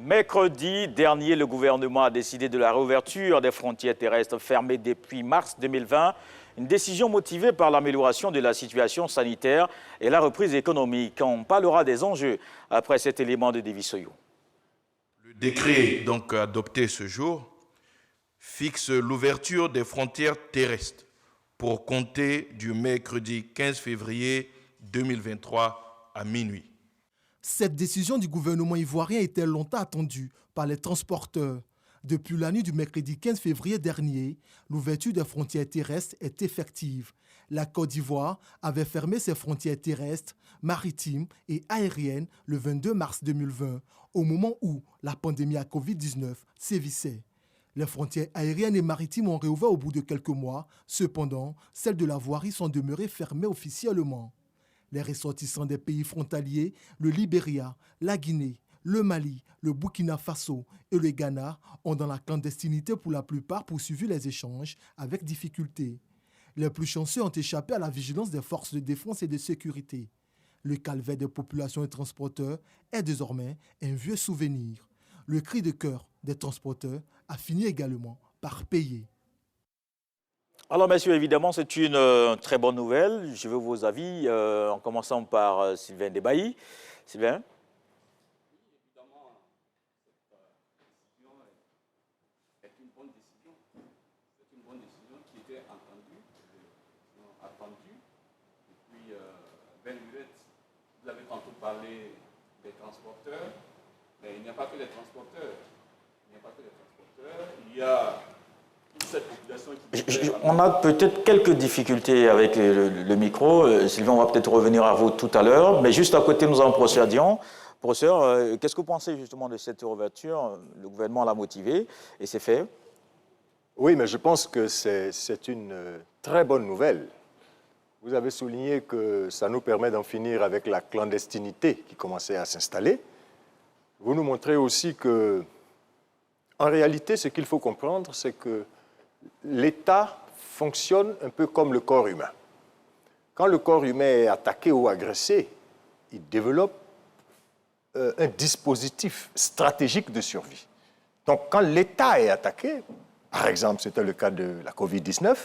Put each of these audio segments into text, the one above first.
Mercredi dernier, le gouvernement a décidé de la réouverture des frontières terrestres fermées depuis mars 2020. Une décision motivée par l'amélioration de la situation sanitaire et la reprise économique. On parlera des enjeux après cet élément de Davis Soyo. Le décret donc adopté ce jour fixe l'ouverture des frontières terrestres pour compter du mercredi 15 février 2023 à minuit. Cette décision du gouvernement ivoirien était longtemps attendue par les transporteurs. Depuis la nuit du mercredi 15 février dernier, l'ouverture des frontières terrestres est effective. La Côte d'Ivoire avait fermé ses frontières terrestres, maritimes et aériennes le 22 mars 2020, au moment où la pandémie à Covid-19 sévissait. Les frontières aériennes et maritimes ont réouvert au bout de quelques mois. Cependant, celles de la voirie sont demeurées fermées officiellement. Les ressortissants des pays frontaliers, le Libéria, la Guinée, le Mali, le Burkina Faso et le Ghana ont dans la clandestinité pour la plupart poursuivi les échanges avec difficulté. Les plus chanceux ont échappé à la vigilance des forces de défense et de sécurité. Le calvaire des populations et transporteurs est désormais un vieux souvenir. Le cri de cœur des transporteurs a fini également par payer. Alors, messieurs, évidemment, c'est une très bonne nouvelle. Je veux vos avis, en commençant par Sylvain Debailly. Sylvain? Évidemment, cette décision est une bonne décision. C'est une bonne décision qui était attendue depuis belle lurette. Vous avez tantôt parlé des transporteurs, mais il n'y a pas que les transporteurs. Il y a cette population qui... On a peut-être quelques difficultés avec le micro. Sylvain, on va peut-être revenir à vous tout à l'heure. Mais juste à côté, nous avons professeur Dion. Professeur, qu'est-ce que vous pensez justement de cette ouverture? Le gouvernement l'a motivé et c'est fait. Oui, mais je pense que c'est une très bonne nouvelle. Vous avez souligné que ça nous permet d'en finir avec la clandestinité qui commençait à s'installer. Vous nous montrez aussi que, en réalité, ce qu'il faut comprendre, c'est que l'État fonctionne un peu comme le corps humain. Quand le corps humain est attaqué ou agressé, il développe un dispositif stratégique de survie. Donc, quand l'État est attaqué, par exemple, c'était le cas de la Covid-19,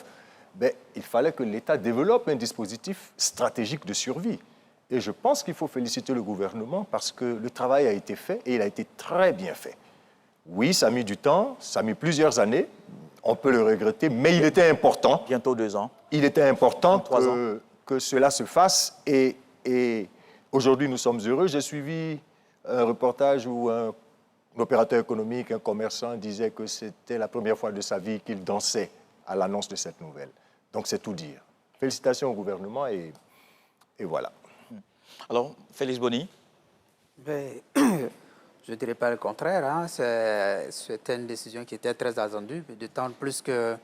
il fallait que l'État développe un dispositif stratégique de survie. Et je pense qu'il faut féliciter le gouvernement parce que le travail a été fait et il a été très bien fait. Oui, ça a mis du temps, ça a mis plusieurs années, on peut le regretter, mais il était important. Bientôt 2 ans. Il était important 3 ans. que cela se fasse et aujourd'hui nous sommes heureux. J'ai suivi un reportage où un opérateur économique, un commerçant disait que c'était la première fois de sa vie qu'il dansait à l'annonce de cette nouvelle. Donc c'est tout dire. Félicitations au gouvernement et voilà. Alors, Félix Boni. Je ne dirais pas le contraire. Hein. C'était une décision qui était très attendue, d'autant plus que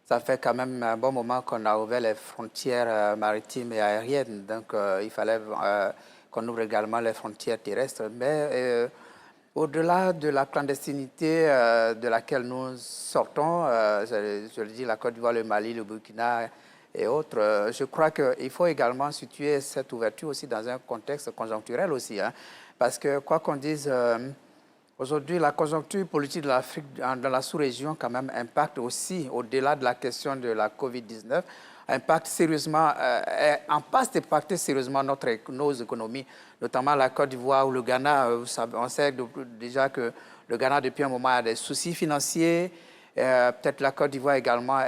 ça fait quand même un bon moment qu'on a ouvert les frontières maritimes et aériennes. Donc, il fallait qu'on ouvre également les frontières terrestres. Mais au-delà de la clandestinité de laquelle nous sortons, je le dis, la Côte d'Ivoire, le Mali, le Burkina et autres, je crois qu'il faut également situer cette ouverture aussi dans un contexte conjoncturel aussi. Hein. Parce que, quoi qu'on dise, aujourd'hui, la conjoncture politique de l'Afrique, dans la sous-région, quand même, impacte aussi, au-delà de la question de la Covid-19, impacte sérieusement, en passe d'impacter sérieusement nos économies, notamment la Côte d'Ivoire ou le Ghana. On sait déjà que le Ghana, depuis un moment, a des soucis financiers. Peut-être la Côte d'Ivoire également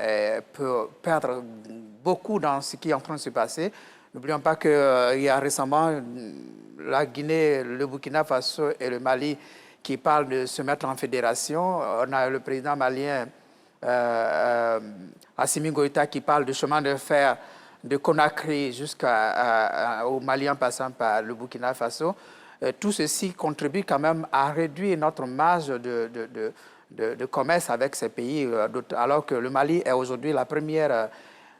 peut perdre beaucoup dans ce qui est en train de se passer. N'oublions pas qu'il y a récemment la Guinée, le Burkina Faso et le Mali qui parlent de se mettre en fédération. On a le président malien Assimi Goïta qui parle de chemin de fer de Conakry jusqu'au Mali en passant par le Burkina Faso. Tout ceci contribue quand même à réduire notre marge de commerce avec ces pays, alors que le Mali est aujourd'hui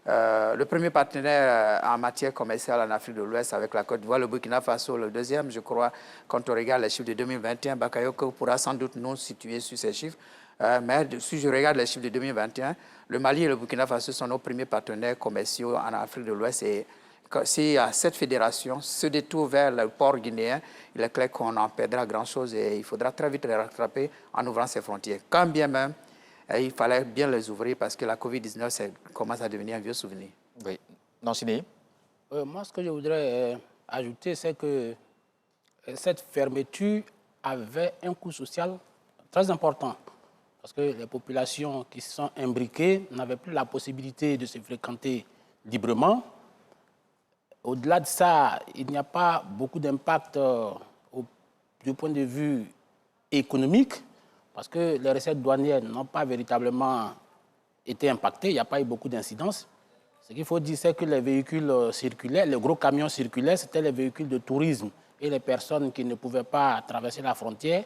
le premier partenaire en matière commerciale en Afrique de l'Ouest avec la Côte d'Ivoire, le Burkina Faso, le deuxième, je crois, quand on regarde les chiffres de 2021, Bakayoko pourra sans doute nous situer sur ces chiffres. Mais si je regarde les chiffres de 2021, le Mali et le Burkina Faso sont nos premiers partenaires commerciaux en Afrique de l'Ouest et si cette fédération se détourne vers le port guinéen, il est clair qu'on en perdra grand-chose et il faudra très vite les rattraper en ouvrant ses frontières. Quand bien même, il fallait bien les ouvrir parce que la Covid-19 commence à devenir un vieux souvenir. Oui. Nancini? Moi, ce que je voudrais ajouter, c'est que cette fermeture avait un coût social très important. Parce que les populations qui se sont imbriquées n'avaient plus la possibilité de se fréquenter librement. Au-delà de ça, il n'y a pas beaucoup d'impact du point de vue économique, parce que les recettes douanières n'ont pas véritablement été impactées, il n'y a pas eu beaucoup d'incidences. Ce qu'il faut dire, c'est que les véhicules circulaires, les gros camions circulaires, c'était les véhicules de tourisme et les personnes qui ne pouvaient pas traverser la frontière.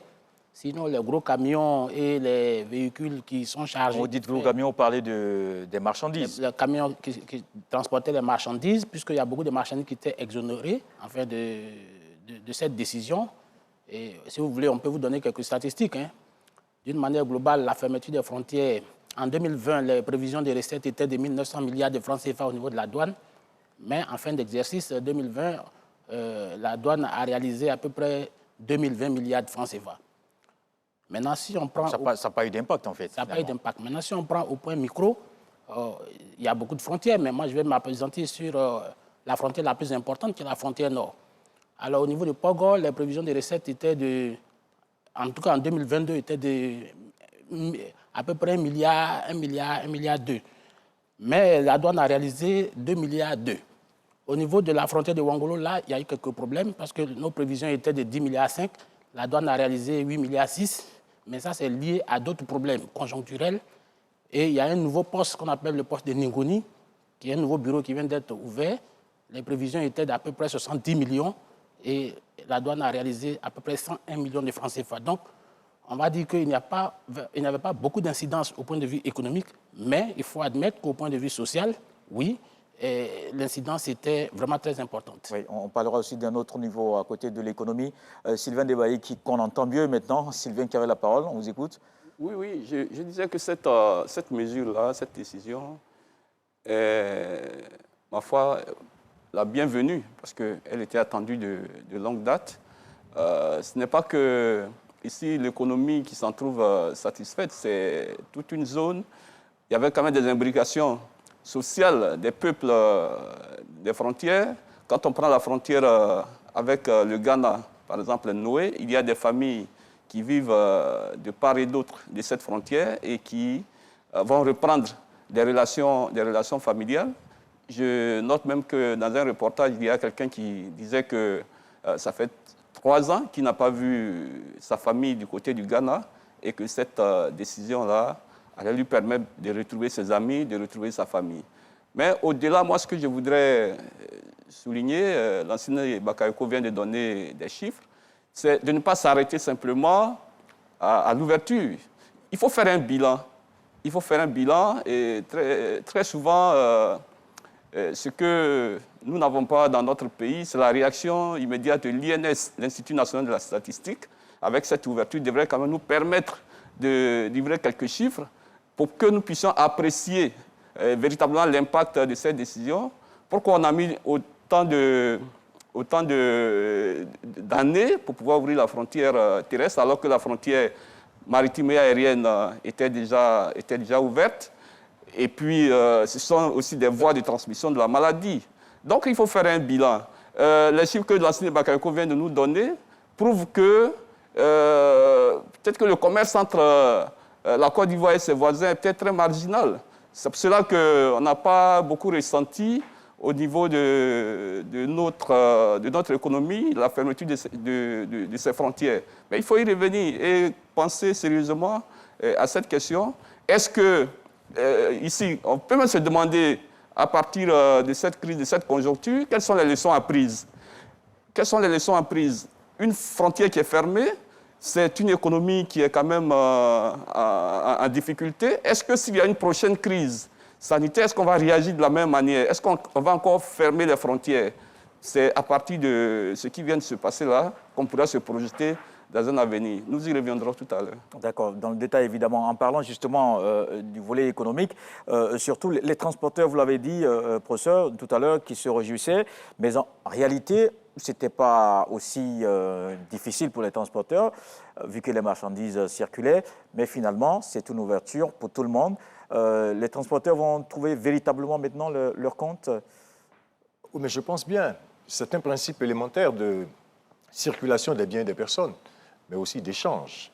Sinon, les gros camions et les véhicules qui sont chargés... Vous dites gros camions, vous parlez des marchandises. Les camions qui transportaient les marchandises, puisqu'il y a beaucoup de marchandises qui étaient exonérées enfin, de cette décision. Et si vous voulez, on peut vous donner quelques statistiques. Hein. D'une manière globale, la fermeture des frontières, en 2020, les prévisions des recettes étaient de 1 900 milliards de francs CFA au niveau de la douane. Mais en fin d'exercice 2020, la douane a réalisé à peu près 2020 milliards de francs CFA. Maintenant, si on prend... Ça n'a pas eu d'impact, en fait. Ça n'a pas eu d'impact. Maintenant, si on prend au point micro, il y a beaucoup de frontières, mais moi, je vais m'appesantir sur la frontière la plus importante, qui est la frontière nord. Alors, au niveau de Pogor, les prévisions des recettes étaient de... En tout cas, en 2022, étaient de à peu près 1 milliard 2. Mais la douane a réalisé 2 milliards 2. Au niveau de la frontière de Wangolo, là, il y a eu quelques problèmes parce que nos prévisions étaient de 10 milliards 5. La douane a réalisé 8 milliards 6. Mais ça, c'est lié à d'autres problèmes conjoncturels. Et il y a un nouveau poste qu'on appelle le poste de Ningoni, qui est un nouveau bureau qui vient d'être ouvert. Les prévisions étaient d'à peu près 70 millions et la douane a réalisé à peu près 101 millions de francs CFA. Donc, on va dire qu'il n'y avait pas beaucoup d'incidence au point de vue économique, mais il faut admettre qu'au point de vue social, oui, l'incidence était vraiment très importante. Oui, on parlera aussi d'un autre niveau à côté de l'économie. Sylvain Debailly, qu'on entend mieux maintenant. Sylvain qui avait la parole, on vous écoute. Oui, je disais que cette mesure-là, cette décision est, ma foi, la bienvenue, parce qu'elle était attendue de longue date. Ce n'est pas que ici l'économie qui s'en trouve satisfaite, c'est toute une zone. Il y avait quand même des imbrications sociales des peuples des frontières. Quand on prend la frontière avec le Ghana, par exemple Noé, il y a des familles qui vivent de part et d'autre de cette frontière et qui vont reprendre des relations familiales. Je note même que dans un reportage, il y a quelqu'un qui disait que ça fait 3 ans qu'il n'a pas vu sa famille du côté du Ghana et que cette décision-là allait lui permettre de retrouver ses amis, de retrouver sa famille. Mais au-delà, moi, ce que je voudrais souligner, l'enseignant Bakayoko vient de donner des chiffres, c'est de ne pas s'arrêter simplement à l'ouverture. Il faut faire un bilan. Il faut faire un bilan et très souvent, ce que nous n'avons pas dans notre pays, c'est la réaction immédiate de l'INS, l'Institut national de la statistique. Avec cette ouverture, devrait quand même nous permettre de livrer quelques chiffres pour que nous puissions apprécier véritablement l'impact de cette décision. Pourquoi on a mis autant d'années pour pouvoir ouvrir la frontière terrestre alors que la frontière maritime et aérienne était déjà ouverte. Et puis, ce sont aussi des voies de transmission de la maladie. Donc, il faut faire un bilan. Les chiffres que l'enseignant Bakayoko vient de nous donner prouvent que peut-être que le commerce entre la Côte d'Ivoire et ses voisins est peut-être très marginal. C'est pour cela qu'on n'a pas beaucoup ressenti au niveau de notre économie la fermeture de ces frontières. Mais il faut y revenir et penser sérieusement à cette question. Est-ce que, ici, on peut même se demander, à partir de cette crise, de cette conjoncture, quelles sont les leçons apprises? Quelles sont les leçons apprises? Une frontière qui est fermée, c'est une économie qui est quand même en difficulté. Est-ce que s'il y a une prochaine crise sanitaire, est-ce qu'on va réagir de la même manière? Est-ce qu'on va encore fermer les frontières? C'est à partir de ce qui vient de se passer là qu'on pourra se projeter dans un avenir. Nous y reviendrons tout à l'heure. D'accord, dans le détail évidemment. En parlant justement du volet économique, surtout les transporteurs, vous l'avez dit, professeur, tout à l'heure, qui se réjouissaient, mais en réalité, ce n'était pas aussi difficile pour les transporteurs, vu que les marchandises circulaient, mais finalement, c'est une ouverture pour tout le monde. Les transporteurs vont trouver véritablement maintenant leur compte. Oui, mais je pense bien. C'est un principe élémentaire de circulation des biens et des personnes, mais aussi d'échange.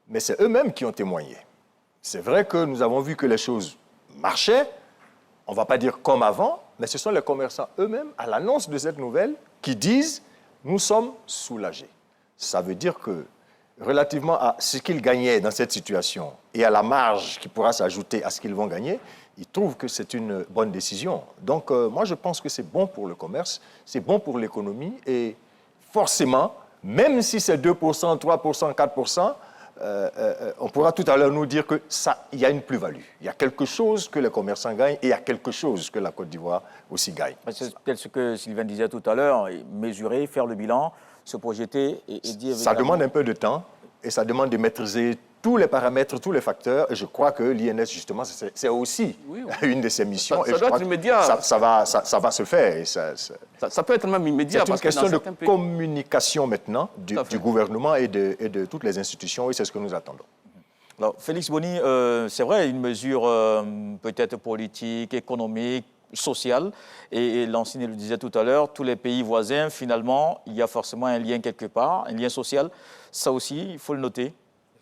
Mais c'est eux-mêmes qui ont témoigné. C'est vrai que nous avons vu que les choses marchaient, on ne va pas dire comme avant, mais ce sont les commerçants eux-mêmes, à l'annonce de cette nouvelle, qui disent « nous sommes soulagés ». Ça veut dire que, relativement à ce qu'ils gagnaient dans cette situation et à la marge qui pourra s'ajouter à ce qu'ils vont gagner, ils trouvent que c'est une bonne décision. Donc, moi, je pense que c'est bon pour le commerce, c'est bon pour l'économie et forcément, même si c'est 2%, 3%, 4%, on pourra tout à l'heure nous dire qu'il y a une plus-value. Il y a quelque chose que les commerçants gagnent et il y a quelque chose que la Côte d'Ivoire aussi gagne. C'est peut-être ce que Sylvain disait tout à l'heure, mesurer, faire le bilan, se projeter et dire... Ça demande un peu de temps et ça demande de maîtriser tous les paramètres, tous les facteurs. Et je crois que l'INS, justement, c'est aussi une de ses missions. Ça doit être immédiat. Ça va se faire. Et ça peut être même immédiat. C'est une question de communication maintenant du gouvernement et de toutes les institutions et c'est ce que nous attendons. Alors, Félix Boni, c'est vrai, une mesure peut-être politique, économique, sociale. Et l'enseigne le disait tout à l'heure, tous les pays voisins, finalement, il y a forcément un lien quelque part, un lien social. Ça aussi, il faut le noter.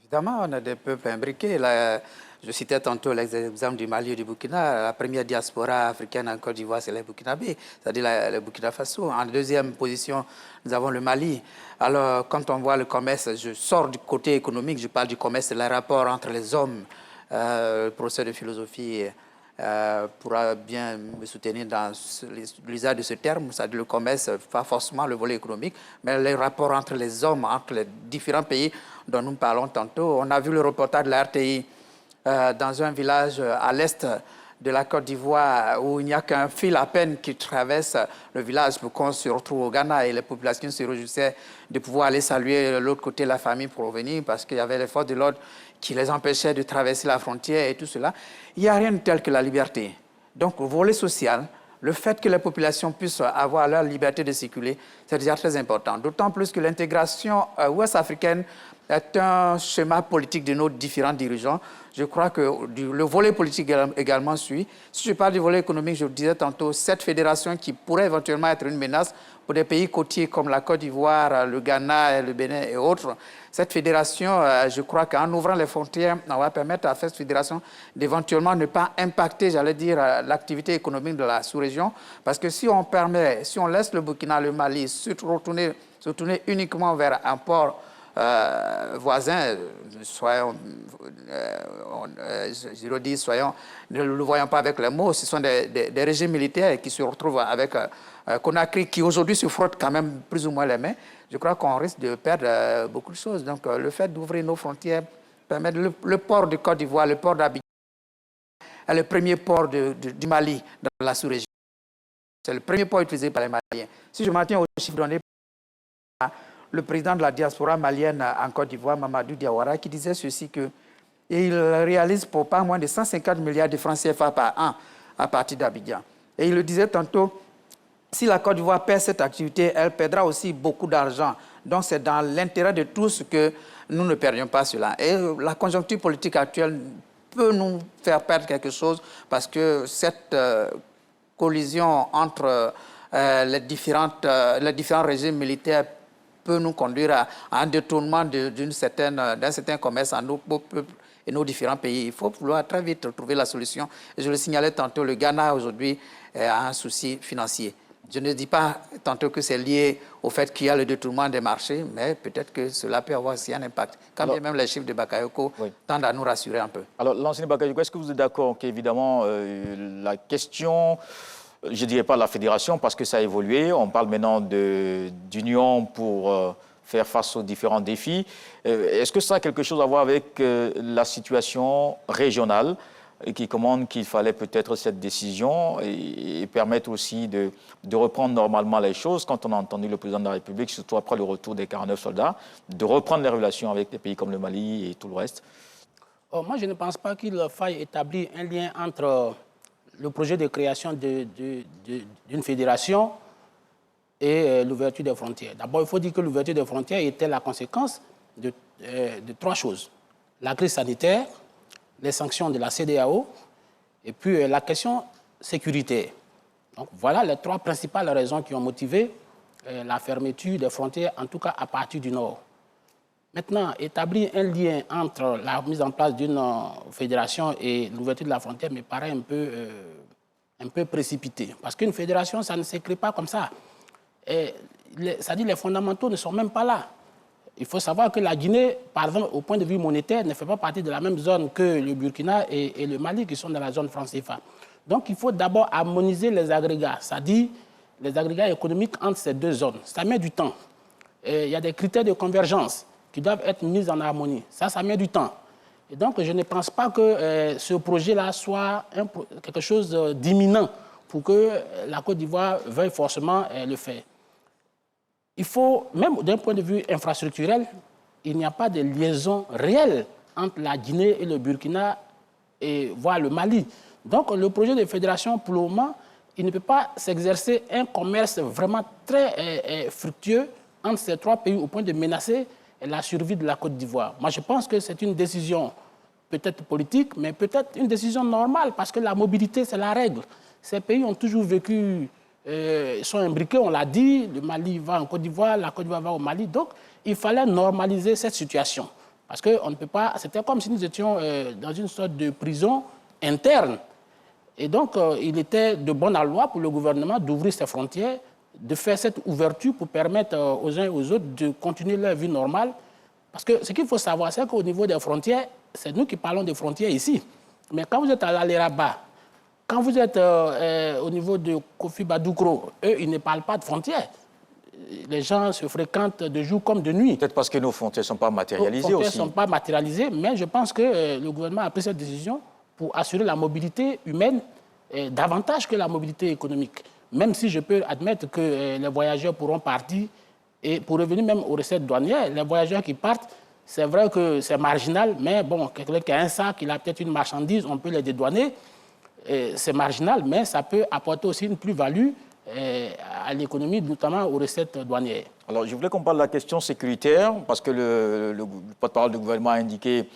Évidemment, on a des peuples imbriqués. Là, je citais tantôt l'exemple du Mali et du Burkina. La première diaspora africaine en Côte d'Ivoire, c'est les Burkinabés, c'est-à-dire le Burkina Faso. En deuxième position, nous avons le Mali. Alors, quand on voit le commerce, je sors du côté économique, je parle du commerce, les rapports entre les hommes. Le professeur de philosophie pourra bien me soutenir dans l'usage de ce terme, c'est-à-dire le commerce, pas forcément le volet économique, mais les rapports entre les hommes, entre les différents pays dont nous parlons tantôt. On a vu le reportage de la RTI dans un village à l'est de la Côte d'Ivoire où il n'y a qu'un fil à peine qui traverse le village pour qu'on se retrouve au Ghana et les populations se réjouissaient de pouvoir aller saluer l'autre côté de la famille pour revenir parce qu'il y avait les forces de l'ordre qui les empêchaient de traverser la frontière et tout cela. Il n'y a rien de tel que la liberté. Donc, au volet social, le fait que les populations puissent avoir leur liberté de circuler, c'est déjà très important. D'autant plus que l'intégration ouest-africaine est un schéma politique de nos différents dirigeants. Je crois que le volet politique également suit. Si je parle du volet économique, je vous disais tantôt, cette fédération qui pourrait éventuellement être une menace pour des pays côtiers comme la Côte d'Ivoire, le Ghana, le Bénin et autres. Cette fédération, je crois qu'en ouvrant les frontières, on va permettre à cette fédération d'éventuellement ne pas impacter, j'allais dire, l'activité économique de la sous-région. Parce que si on laisse le Burkina, le Mali se tourner uniquement vers un port voisins, je le dis, ne le voyons pas avec les mots, ce sont des régimes militaires qui se retrouvent avec Conakry, qui aujourd'hui se frotte quand même plus ou moins les mains. Je crois qu'on risque de perdre beaucoup de choses. Donc le fait d'ouvrir nos frontières, permettre le port de Côte d'Ivoire, le port d'Abidjan, est le premier port du Mali dans la sous-région. C'est le premier port utilisé par les Maliens. Si je m'en tiens aux chiffres donnés par le président de la diaspora malienne en Côte d'Ivoire, Mamadou Diawara, qui disait ceci, qu'il réalise pour pas moins de 150 milliards de francs CFA par an à partir d'Abidjan. Et il le disait tantôt, si la Côte d'Ivoire perd cette activité, elle perdra aussi beaucoup d'argent. Donc c'est dans l'intérêt de tous que nous ne perdions pas cela. Et la conjoncture politique actuelle peut nous faire perdre quelque chose parce que cette collision entre les différents régimes militaires peut nous conduire à un détournement d'un certain commerce en nos peuples et nos différents pays. Il faut vouloir très vite trouver la solution. Et je le signalais tantôt, le Ghana aujourd'hui a un souci financier. Je ne dis pas tantôt que c'est lié au fait qu'il y a le détournement des marchés, mais peut-être que cela peut avoir aussi un impact. Quand bien même les chiffres de Bakayoko tendent à nous rassurer un peu. Alors, l'enseigne Bakayoko, est-ce que vous êtes d'accord qu'évidemment, la question, je ne dirais pas la fédération parce que ça a évolué, on parle maintenant d'union pour faire face aux différents défis. Est-ce que ça a quelque chose à voir avec la situation régionale et qui commande qu'il fallait peut-être cette décision et permettre aussi de reprendre normalement les choses. Quand on a entendu le président de la République, surtout après le retour des 49 soldats, de reprendre les relations avec des pays comme le Mali et tout le reste. Moi, je ne pense pas qu'il faille établir un lien entre le projet de création d'une fédération et l'ouverture des frontières. D'abord, il faut dire que l'ouverture des frontières était la conséquence de 3 choses. La crise sanitaire, les sanctions de la CEDEAO et puis la question sécuritaire. Donc voilà les 3 principales raisons qui ont motivé la fermeture des frontières, en tout cas à partir du Nord. Maintenant, établir un lien entre la mise en place d'une fédération et l'ouverture de la frontière me paraît un peu précipité. Parce qu'une fédération, ça ne s'écrit pas comme ça. C'est-à-dire les fondamentaux ne sont même pas là. Il faut savoir que la Guinée, par exemple, au point de vue monétaire, ne fait pas partie de la même zone que le Burkina et le Mali, qui sont dans la zone franc CFA. Donc, il faut d'abord harmoniser les agrégats, c'est-à-dire les agrégats économiques entre ces 2 zones. Ça met du temps. Il y a des critères de convergence qui doivent être mis en harmonie. Ça met du temps. Et donc, je ne pense pas que ce projet-là soit quelque chose d'imminent pour que la Côte d'Ivoire veuille forcément le faire. Il faut, même d'un point de vue infrastructurel, il n'y a pas de liaison réelle entre la Guinée et le Burkina, et voire le Mali. Donc, le projet de fédération, pour le moment, il ne peut pas s'exercer un commerce vraiment très fructueux entre ces 3 pays au point de menacer la survie de la Côte d'Ivoire. Moi, je pense que c'est une décision peut-être politique, mais peut-être une décision normale, parce que la mobilité, c'est la règle. Ces pays ont toujours vécu... sont imbriqués, on l'a dit, le Mali va en Côte d'Ivoire, la Côte d'Ivoire va au Mali. Donc, il fallait normaliser cette situation. Parce qu'on ne peut pas... C'était comme si nous étions dans une sorte de prison interne. Et donc, il était de bonne loi pour le gouvernement d'ouvrir ses frontières, de faire cette ouverture pour permettre aux uns et aux autres de continuer leur vie normale. Parce que ce qu'il faut savoir, c'est qu'au niveau des frontières, c'est nous qui parlons des frontières ici. Mais quand vous êtes à l'Alé-Rabat, quand vous êtes au niveau de Kofi Badoukro, eux, ils ne parlent pas de frontières. Les gens se fréquentent de jour comme de nuit. Peut-être parce que nos frontières ne sont pas matérialisées aussi. Nos frontières ne sont pas matérialisées, mais je pense que le gouvernement a pris cette décision pour assurer la mobilité humaine davantage que la mobilité économique. Même si je peux admettre que les voyageurs pourront partir, et pour revenir même aux recettes douanières, les voyageurs qui partent, c'est vrai que c'est marginal, mais bon, quelqu'un qui a un sac, il a peut-être une marchandise, on peut les dédouaner. C'est marginal, mais ça peut apporter aussi une plus-value à l'économie, notamment aux recettes douanières. Alors, je voulais qu'on parle de la question sécuritaire, parce que le porte-parole du gouvernement a indiqué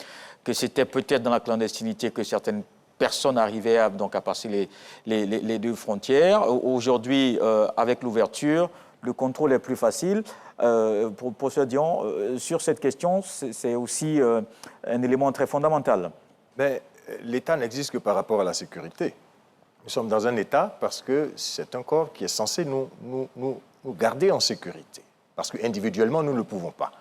que c'était peut-être dans la clandestinité que certaines personnes arrivaient à passer les 2 frontières. Aujourd'hui, avec l'ouverture, le contrôle est plus facile. Pour Professeur Dion, sur cette question, c'est aussi un élément très fondamental. Mais l'État n'existe que par rapport à la sécurité. Nous sommes dans un État parce que c'est un corps qui est censé nous garder en sécurité. Parce qu'individuellement, nous ne le pouvons pas.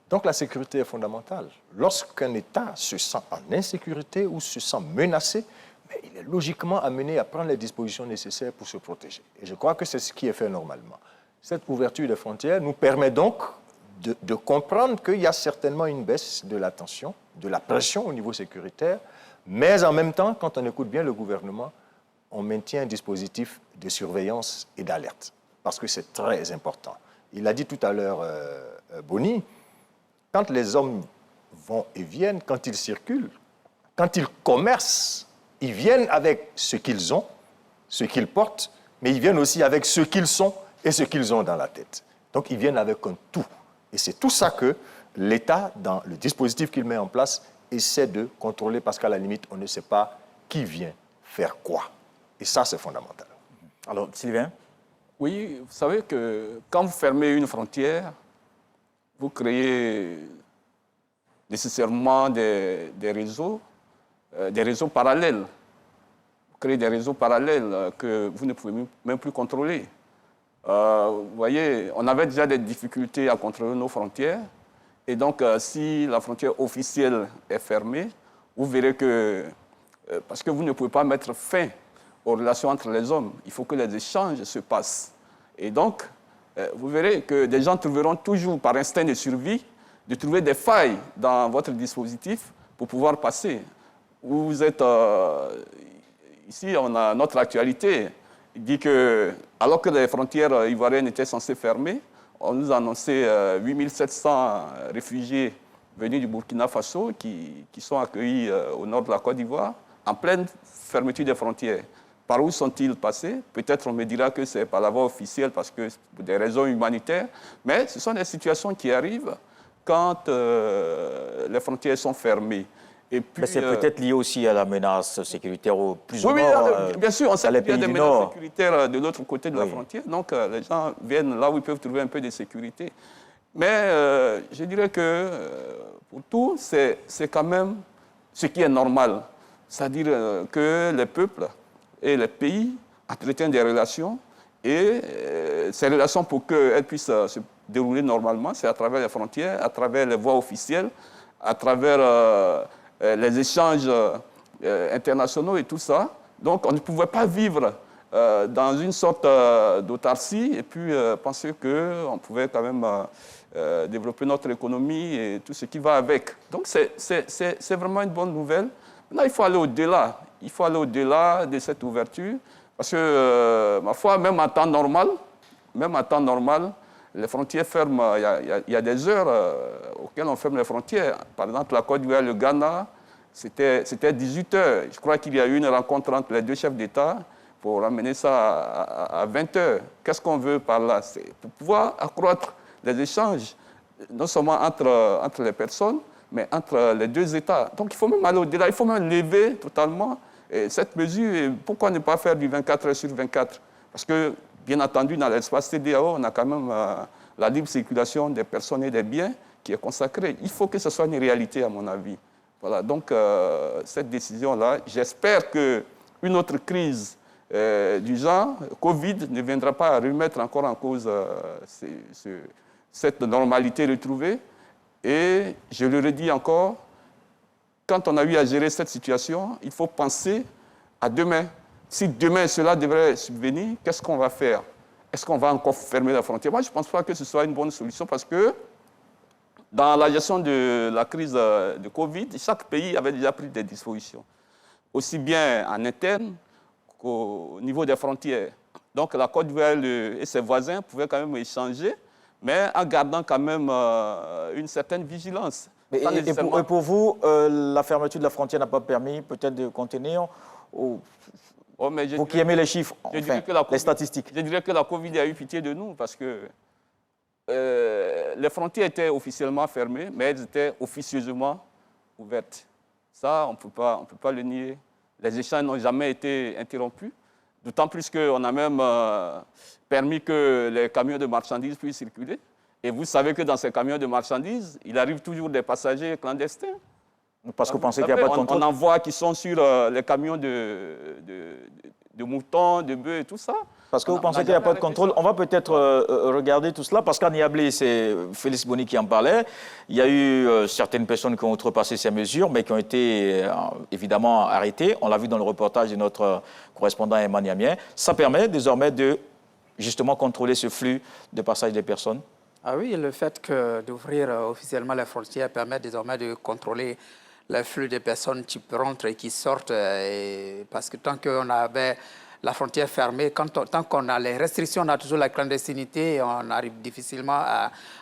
Donc la sécurité est fondamentale. Lorsqu'un État se sent en insécurité ou se sent menacé, mais il est logiquement amené à prendre les dispositions nécessaires pour se protéger. Et je crois que c'est ce qui est fait normalement. Cette ouverture des frontières nous permet donc de comprendre qu'il y a certainement une baisse de la tension, de la pression au niveau sécuritaire, mais en même temps, quand on écoute bien le gouvernement, on maintient un dispositif de surveillance et d'alerte, parce que c'est très important. Il a dit tout à l'heure, Boni, quand les hommes vont et viennent, quand ils circulent, quand ils commercent, ils viennent avec ce qu'ils ont, ce qu'ils portent, mais ils viennent aussi avec ce qu'ils sont et ce qu'ils ont dans la tête. Donc ils viennent avec un tout. Et c'est tout ça que l'État, dans le dispositif qu'il met en place, essaie de contrôler, parce qu'à la limite, on ne sait pas qui vient faire quoi. Et ça, c'est fondamental. Alors, Sylvain? Oui, vous savez que quand vous fermez une frontière, vous créez nécessairement des réseaux parallèles. Vous créez des réseaux parallèles que vous ne pouvez même plus contrôler. Vous voyez, on avait déjà des difficultés à contrôler nos frontières. Et donc, si la frontière officielle est fermée, vous verrez que, parce que vous ne pouvez pas mettre fin aux relations entre les hommes, il faut que les échanges se passent. Et donc, vous verrez que des gens trouveront toujours, par instinct de survie, de trouver des failles dans votre dispositif pour pouvoir passer. vous êtes... ici, on a notre actualité. Il dit que, alors que les frontières ivoiriennes étaient censées fermer, on nous a annoncé 8700 réfugiés venus du Burkina Faso qui sont accueillis au nord de la Côte d'Ivoire en pleine fermeture des frontières. Par où sont-ils passés? Peut-être on me dira que c'est par la voie officielle parce que pour des raisons humanitaires, mais ce sont des situations qui arrivent quand les frontières sont fermées. Mais c'est peut-être lié aussi à la menace sécuritaire au plus au oui, nord. Bien sûr, on sait qu'il y a des menaces nord. sécuritaires de l'autre côté de la frontière. Donc, les gens viennent là où ils peuvent trouver un peu de sécurité. Mais je dirais que, pour tout, c'est quand même ce qui est normal. C'est-à-dire que les peuples et les pays entretiennent des relations. Et ces relations, pour qu'elles puissent se dérouler normalement, c'est à travers les frontières, à travers les voies officielles, à travers... les échanges internationaux et tout ça. Donc, on ne pouvait pas vivre dans une sorte d'autarcie et puis penser qu'on pouvait quand même développer notre économie et tout ce qui va avec. Donc, c'est vraiment une bonne nouvelle. Maintenant, il faut aller au-delà. Il faut aller au-delà de cette ouverture parce que, ma foi, même en temps normal, les frontières ferment, il y a des heures auxquelles on ferme les frontières. Par exemple, la Côte d'Ivoire et le Ghana, c'était 18 heures. Je crois qu'il y a eu une rencontre entre les deux chefs d'État pour ramener ça à 20 heures. Qu'est-ce qu'on veut par là? C'est pour pouvoir accroître les échanges, non seulement entre les personnes, mais entre les deux États. Donc il faut même aller au-delà, il faut même lever totalement cette mesure. Et pourquoi ne pas faire du 24 heures sur 24? Parce que, bien entendu, dans l'espace CEDEAO, on a quand même la libre circulation des personnes et des biens qui est consacrée. Il faut que ce soit une réalité, à mon avis. Voilà, donc cette décision-là, j'espère qu'une autre crise du genre, Covid, ne viendra pas remettre encore en cause cette normalité retrouvée. Et je le redis encore, quand on a eu à gérer cette situation, il faut penser à demain. Si demain cela devrait subvenir, qu'est-ce qu'on va faire? Est-ce qu'on va encore fermer la frontière? Moi, je ne pense pas que ce soit une bonne solution parce que dans la gestion de la crise de Covid, chaque pays avait déjà pris des dispositions, aussi bien en interne qu'au niveau des frontières. Donc la Côte d'Ivoire et ses voisins pouvaient quand même échanger, mais en gardant quand même une certaine vigilance. Et pour vous, la fermeture de la frontière n'a pas permis peut-être de contenir vous qui aimez les chiffres, les statistiques. Je dirais que la Covid a eu pitié de nous parce que les frontières étaient officiellement fermées, mais elles étaient officieusement ouvertes. Ça, on ne peut pas le nier. Les échanges n'ont jamais été interrompus, d'autant plus qu'on a même permis que les camions de marchandises puissent circuler. Et vous savez que dans ces camions de marchandises, il arrive toujours des passagers clandestins. Parce que vous pensez qu'il n'y a pas de contrôle? On en voit qui sont sur les camions de moutons, de bœufs et tout ça. Parce que vous pensez qu'il n'y a pas de contrôle. On va peut-être regarder tout cela, parce qu'en Niablé, c'est Félix Boni qui en parlait. Il y a eu certaines personnes qui ont outrepassé ces mesures, mais qui ont été évidemment arrêtées. On l'a vu dans le reportage de notre correspondant Emmanuel Niamien. Ça permet désormais de justement contrôler ce flux de passage des personnes. Ah oui, le fait d'ouvrir officiellement les frontières permet désormais de contrôler le flux de personnes qui rentrent et qui sortent. Parce que tant qu'on avait la frontière fermée, tant qu'on a les restrictions, on a toujours la clandestinité et on arrive difficilement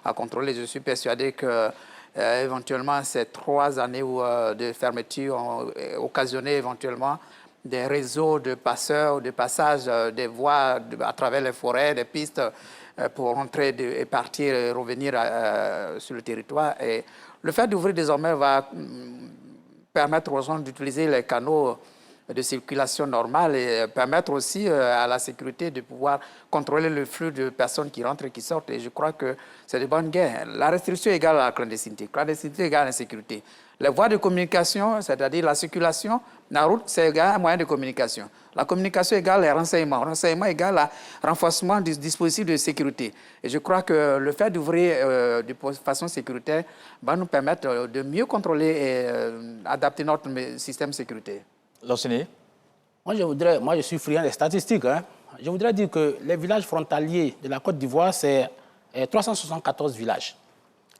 à contrôler. Je suis persuadé que éventuellement ces 3 années de fermeture ont occasionné éventuellement des réseaux de passeurs, de passages, des voies à travers les forêts, des pistes pour rentrer et partir et revenir sur le territoire. Et le fait d'ouvrir désormais va permettre aux gens d'utiliser les canaux de circulation normale et permettre aussi à la sécurité de pouvoir contrôler le flux de personnes qui rentrent et qui sortent. Et je crois que c'est de bonne guerre. La restriction égale à la clandestinité. Clandestinité égale à l'insécurité. Les voies de communication, c'est-à-dire la circulation, la route, c'est égal à un moyen de communication. La communication égale les renseignements. Renseignement égale à renforcement du dispositif de sécurité. Et je crois que le fait d'ouvrir de façon sécuritaire va nous permettre de mieux contrôler et adapter notre système sécuritaire. L'enseignant? Moi, je suis friand des statistiques. Je voudrais dire que les villages frontaliers de la Côte d'Ivoire, c'est 374 villages.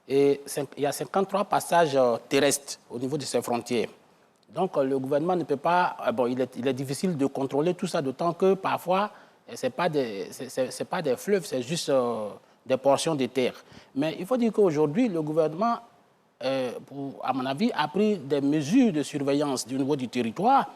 Et il y a 53 passages terrestres au niveau de ces frontières. Donc, le gouvernement ne peut pas... Bon, il est difficile de contrôler tout ça, d'autant que parfois, ce n'est pas des fleuves, c'est juste des portions de terre. Mais il faut dire qu'aujourd'hui, le gouvernement, à mon avis, a pris des mesures de surveillance du niveau du territoire.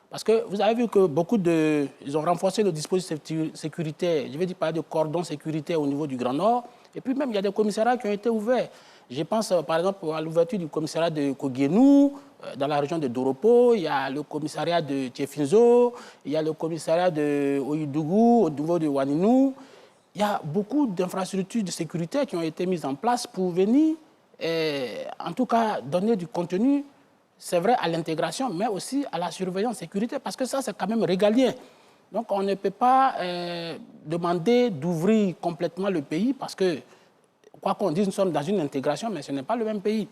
Parce que vous avez vu que ils ont renforcé le dispositif sécuritaire, je vais dire parler de cordon sécuritaire au niveau du Grand Nord. Et puis même, il y a des commissariats qui ont été ouverts. Je pense par exemple à l'ouverture du commissariat de Kogienou, dans la région de Doropo, il y a le commissariat de Tchefinzo, il y a le commissariat de Ouidougou, au niveau de Waninou. Il y a beaucoup d'infrastructures de sécurité qui ont été mises en place pour venir, en tout cas, donner du contenu, c'est vrai, à l'intégration, mais aussi à la surveillance sécurité, parce que ça, c'est quand même régalien. Donc, on ne peut pas demander d'ouvrir complètement le pays, parce que, quoi qu'on dise, nous sommes dans une intégration, mais ce n'est pas le même pays.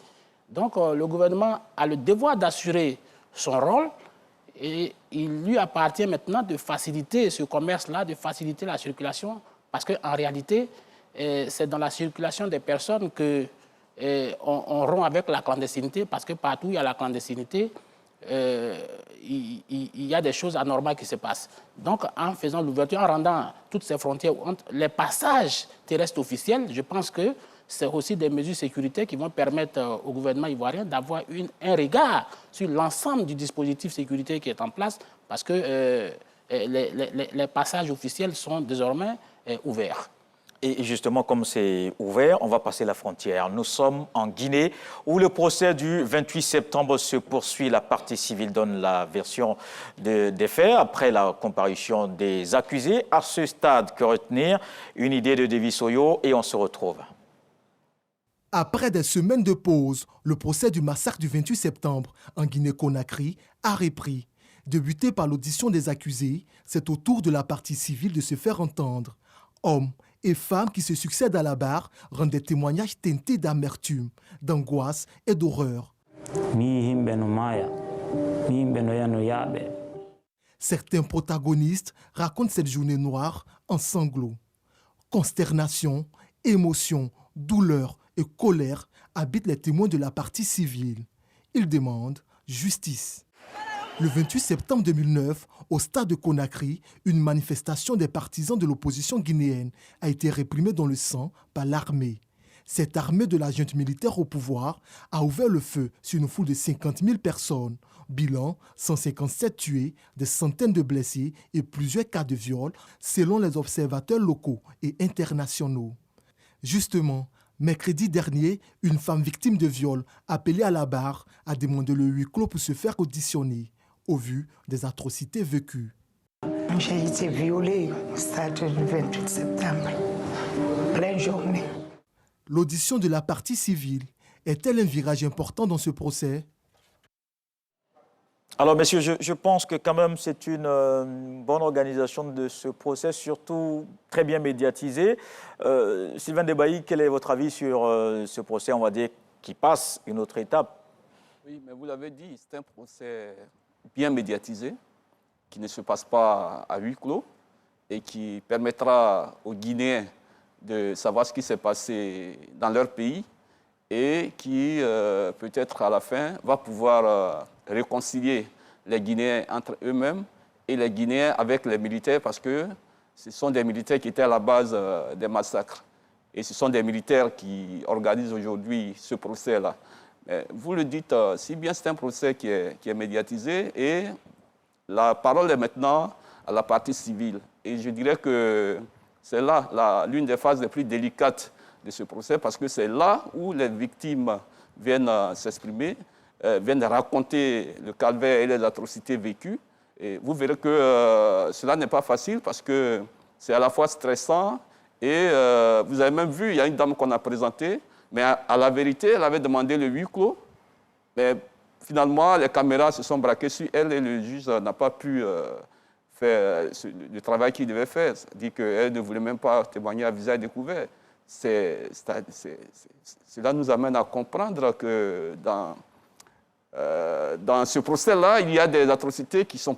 Donc, le gouvernement a le devoir d'assurer son rôle, et il lui appartient maintenant de faciliter ce commerce-là, de faciliter la circulation, parce qu'en réalité, c'est dans la circulation des personnes que on rompt avec la clandestinité, parce que partout où il y a la clandestinité, il y a des choses anormales qui se passent. Donc, en faisant l'ouverture, en rendant toutes ces frontières, les passages terrestres officiels, je pense que c'est aussi des mesures sécuritaires qui vont permettre au gouvernement ivoirien d'avoir un regard sur l'ensemble du dispositif sécuritaire qui est en place, parce que les passages officiels sont désormais ouverts. Et justement, comme c'est ouvert, on va passer la frontière. Nous sommes en Guinée, où le procès du 28 septembre se poursuit. La partie civile donne la version des faits après la comparution des accusés. À ce stade, que retenir? Une idée de Davis Oyo et on se retrouve. Après des semaines de pause, le procès du massacre du 28 septembre en Guinée-Conakry a repris. Débuté par l'audition des accusés, c'est au tour de la partie civile de se faire entendre. Hommes et femmes qui se succèdent à la barre rendent des témoignages teintés d'amertume, d'angoisse et d'horreur. Certains protagonistes racontent cette journée noire en sanglots. Consternation, émotion, douleur et colère habitent les témoins de la partie civile. Ils demandent justice. Le 28 septembre 2009, au stade de Conakry, une manifestation des partisans de l'opposition guinéenne a été réprimée dans le sang par l'armée. Cette armée de la junte militaire au pouvoir a ouvert le feu sur une foule de 50 000 personnes. Bilan, 157 tués, des centaines de blessés et plusieurs cas de viol, selon les observateurs locaux et internationaux. Justement, mercredi dernier, une femme victime de viol appelée à la barre a demandé le huis clos pour se faire auditionner, au vu des atrocités vécues. J'ai été violée au stade du 28 septembre, pleine journée. L'audition de la partie civile est-elle un virage important dans ce procès? Alors, messieurs, je pense que quand même c'est une bonne organisation de ce procès, surtout très bien médiatisé. Sylvain Debailly, quel est votre avis sur ce procès, on va dire, qui passe une autre étape? Oui, mais vous l'avez dit, c'est un procès bien médiatisé, qui ne se passe pas à huis clos et qui permettra aux Guinéens de savoir ce qui s'est passé dans leur pays et qui, peut-être à la fin, va pouvoir réconcilier les Guinéens entre eux-mêmes et les Guinéens avec les militaires, parce que ce sont des militaires qui étaient à la base des massacres. Et ce sont des militaires qui organisent aujourd'hui ce procès-là. Vous le dites, si bien c'est un procès qui est médiatisé, et la parole est maintenant à la partie civile. Et je dirais que c'est là l'une des phases les plus délicates de ce procès, parce que c'est là où les victimes viennent s'exprimer, viennent raconter le calvaire et les atrocités vécues. Et vous verrez que cela n'est pas facile, parce que c'est à la fois stressant et vous avez même vu, il y a une dame qu'on a présentée, mais à la vérité, elle avait demandé le huis clos. Mais finalement, les caméras se sont braquées sur elle et le juge n'a pas pu faire le travail qu'il devait faire. C'est-à-dire qu'elle ne voulait même pas témoigner à visage découvert. Cela nous amène à comprendre que dans ce procès-là, il y a des atrocités qui sont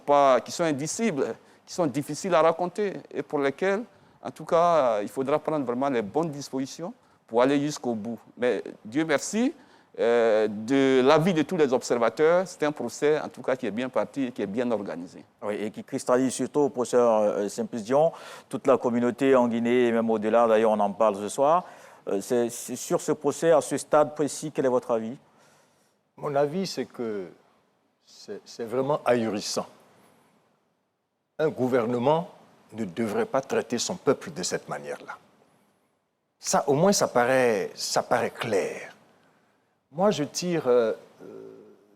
indicibles, qui sont difficiles à raconter et pour lesquelles, en tout cas, il faudra prendre vraiment les bonnes dispositions pour aller jusqu'au bout. Mais Dieu merci, de l'avis de tous les observateurs, c'est un procès, en tout cas, qui est bien parti et qui est bien organisé. Oui, et qui cristallise surtout au professeur Simplice Dion, toute la communauté en Guinée et même au-delà, d'ailleurs on en parle ce soir. C'est sur ce procès, à ce stade précis, quel est votre avis? Mon avis, c'est que c'est vraiment ahurissant. Un gouvernement ne devrait pas traiter son peuple de cette manière-là. Ça, au moins, ça paraît clair. Moi, je tire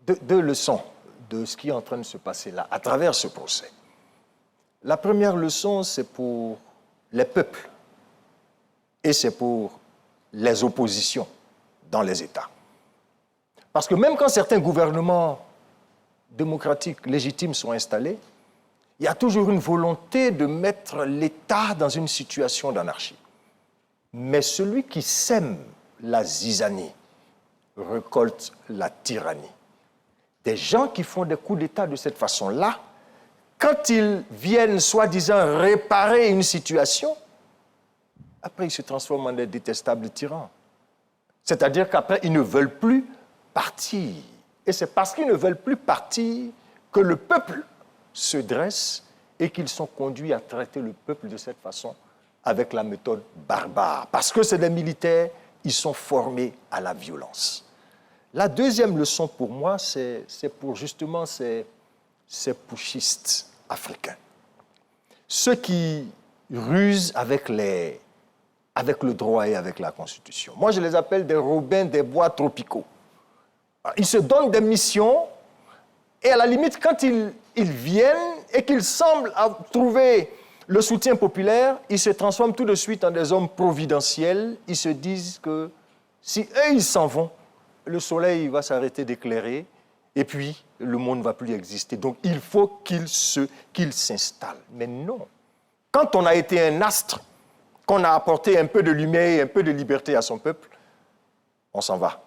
deux leçons de ce qui est en train de se passer là, à travers ce procès. La première leçon, c'est pour les peuples et c'est pour les oppositions dans les États. Parce que même quand certains gouvernements démocratiques légitimes sont installés, il y a toujours une volonté de mettre l'État dans une situation d'anarchie. Mais celui qui sème la zizanie récolte la tyrannie. Des gens qui font des coups d'État de cette façon-là, quand ils viennent soi-disant réparer une situation, après ils se transforment en des détestables tyrans. C'est-à-dire qu'après, ils ne veulent plus partir. Et c'est parce qu'ils ne veulent plus partir que le peuple se dresse et qu'ils sont conduits à traiter le peuple de cette façon avec la méthode barbare. Parce que c'est des militaires, ils sont formés à la violence. La deuxième leçon pour moi, c'est pour justement ces putschistes africains. Ceux qui rusent avec le droit et avec la Constitution. Moi, je les appelle des Robins des bois tropicaux. Ils se donnent des missions et à la limite, quand ils viennent et qu'ils semblent trouver le soutien populaire, ils se transforment tout de suite en des hommes providentiels. Ils se disent que si eux, ils s'en vont, le soleil va s'arrêter d'éclairer et puis le monde ne va plus exister. Donc, il faut qu'ils s'installent. Mais non. Quand on a été un astre, qu'on a apporté un peu de lumière et un peu de liberté à son peuple, on s'en va.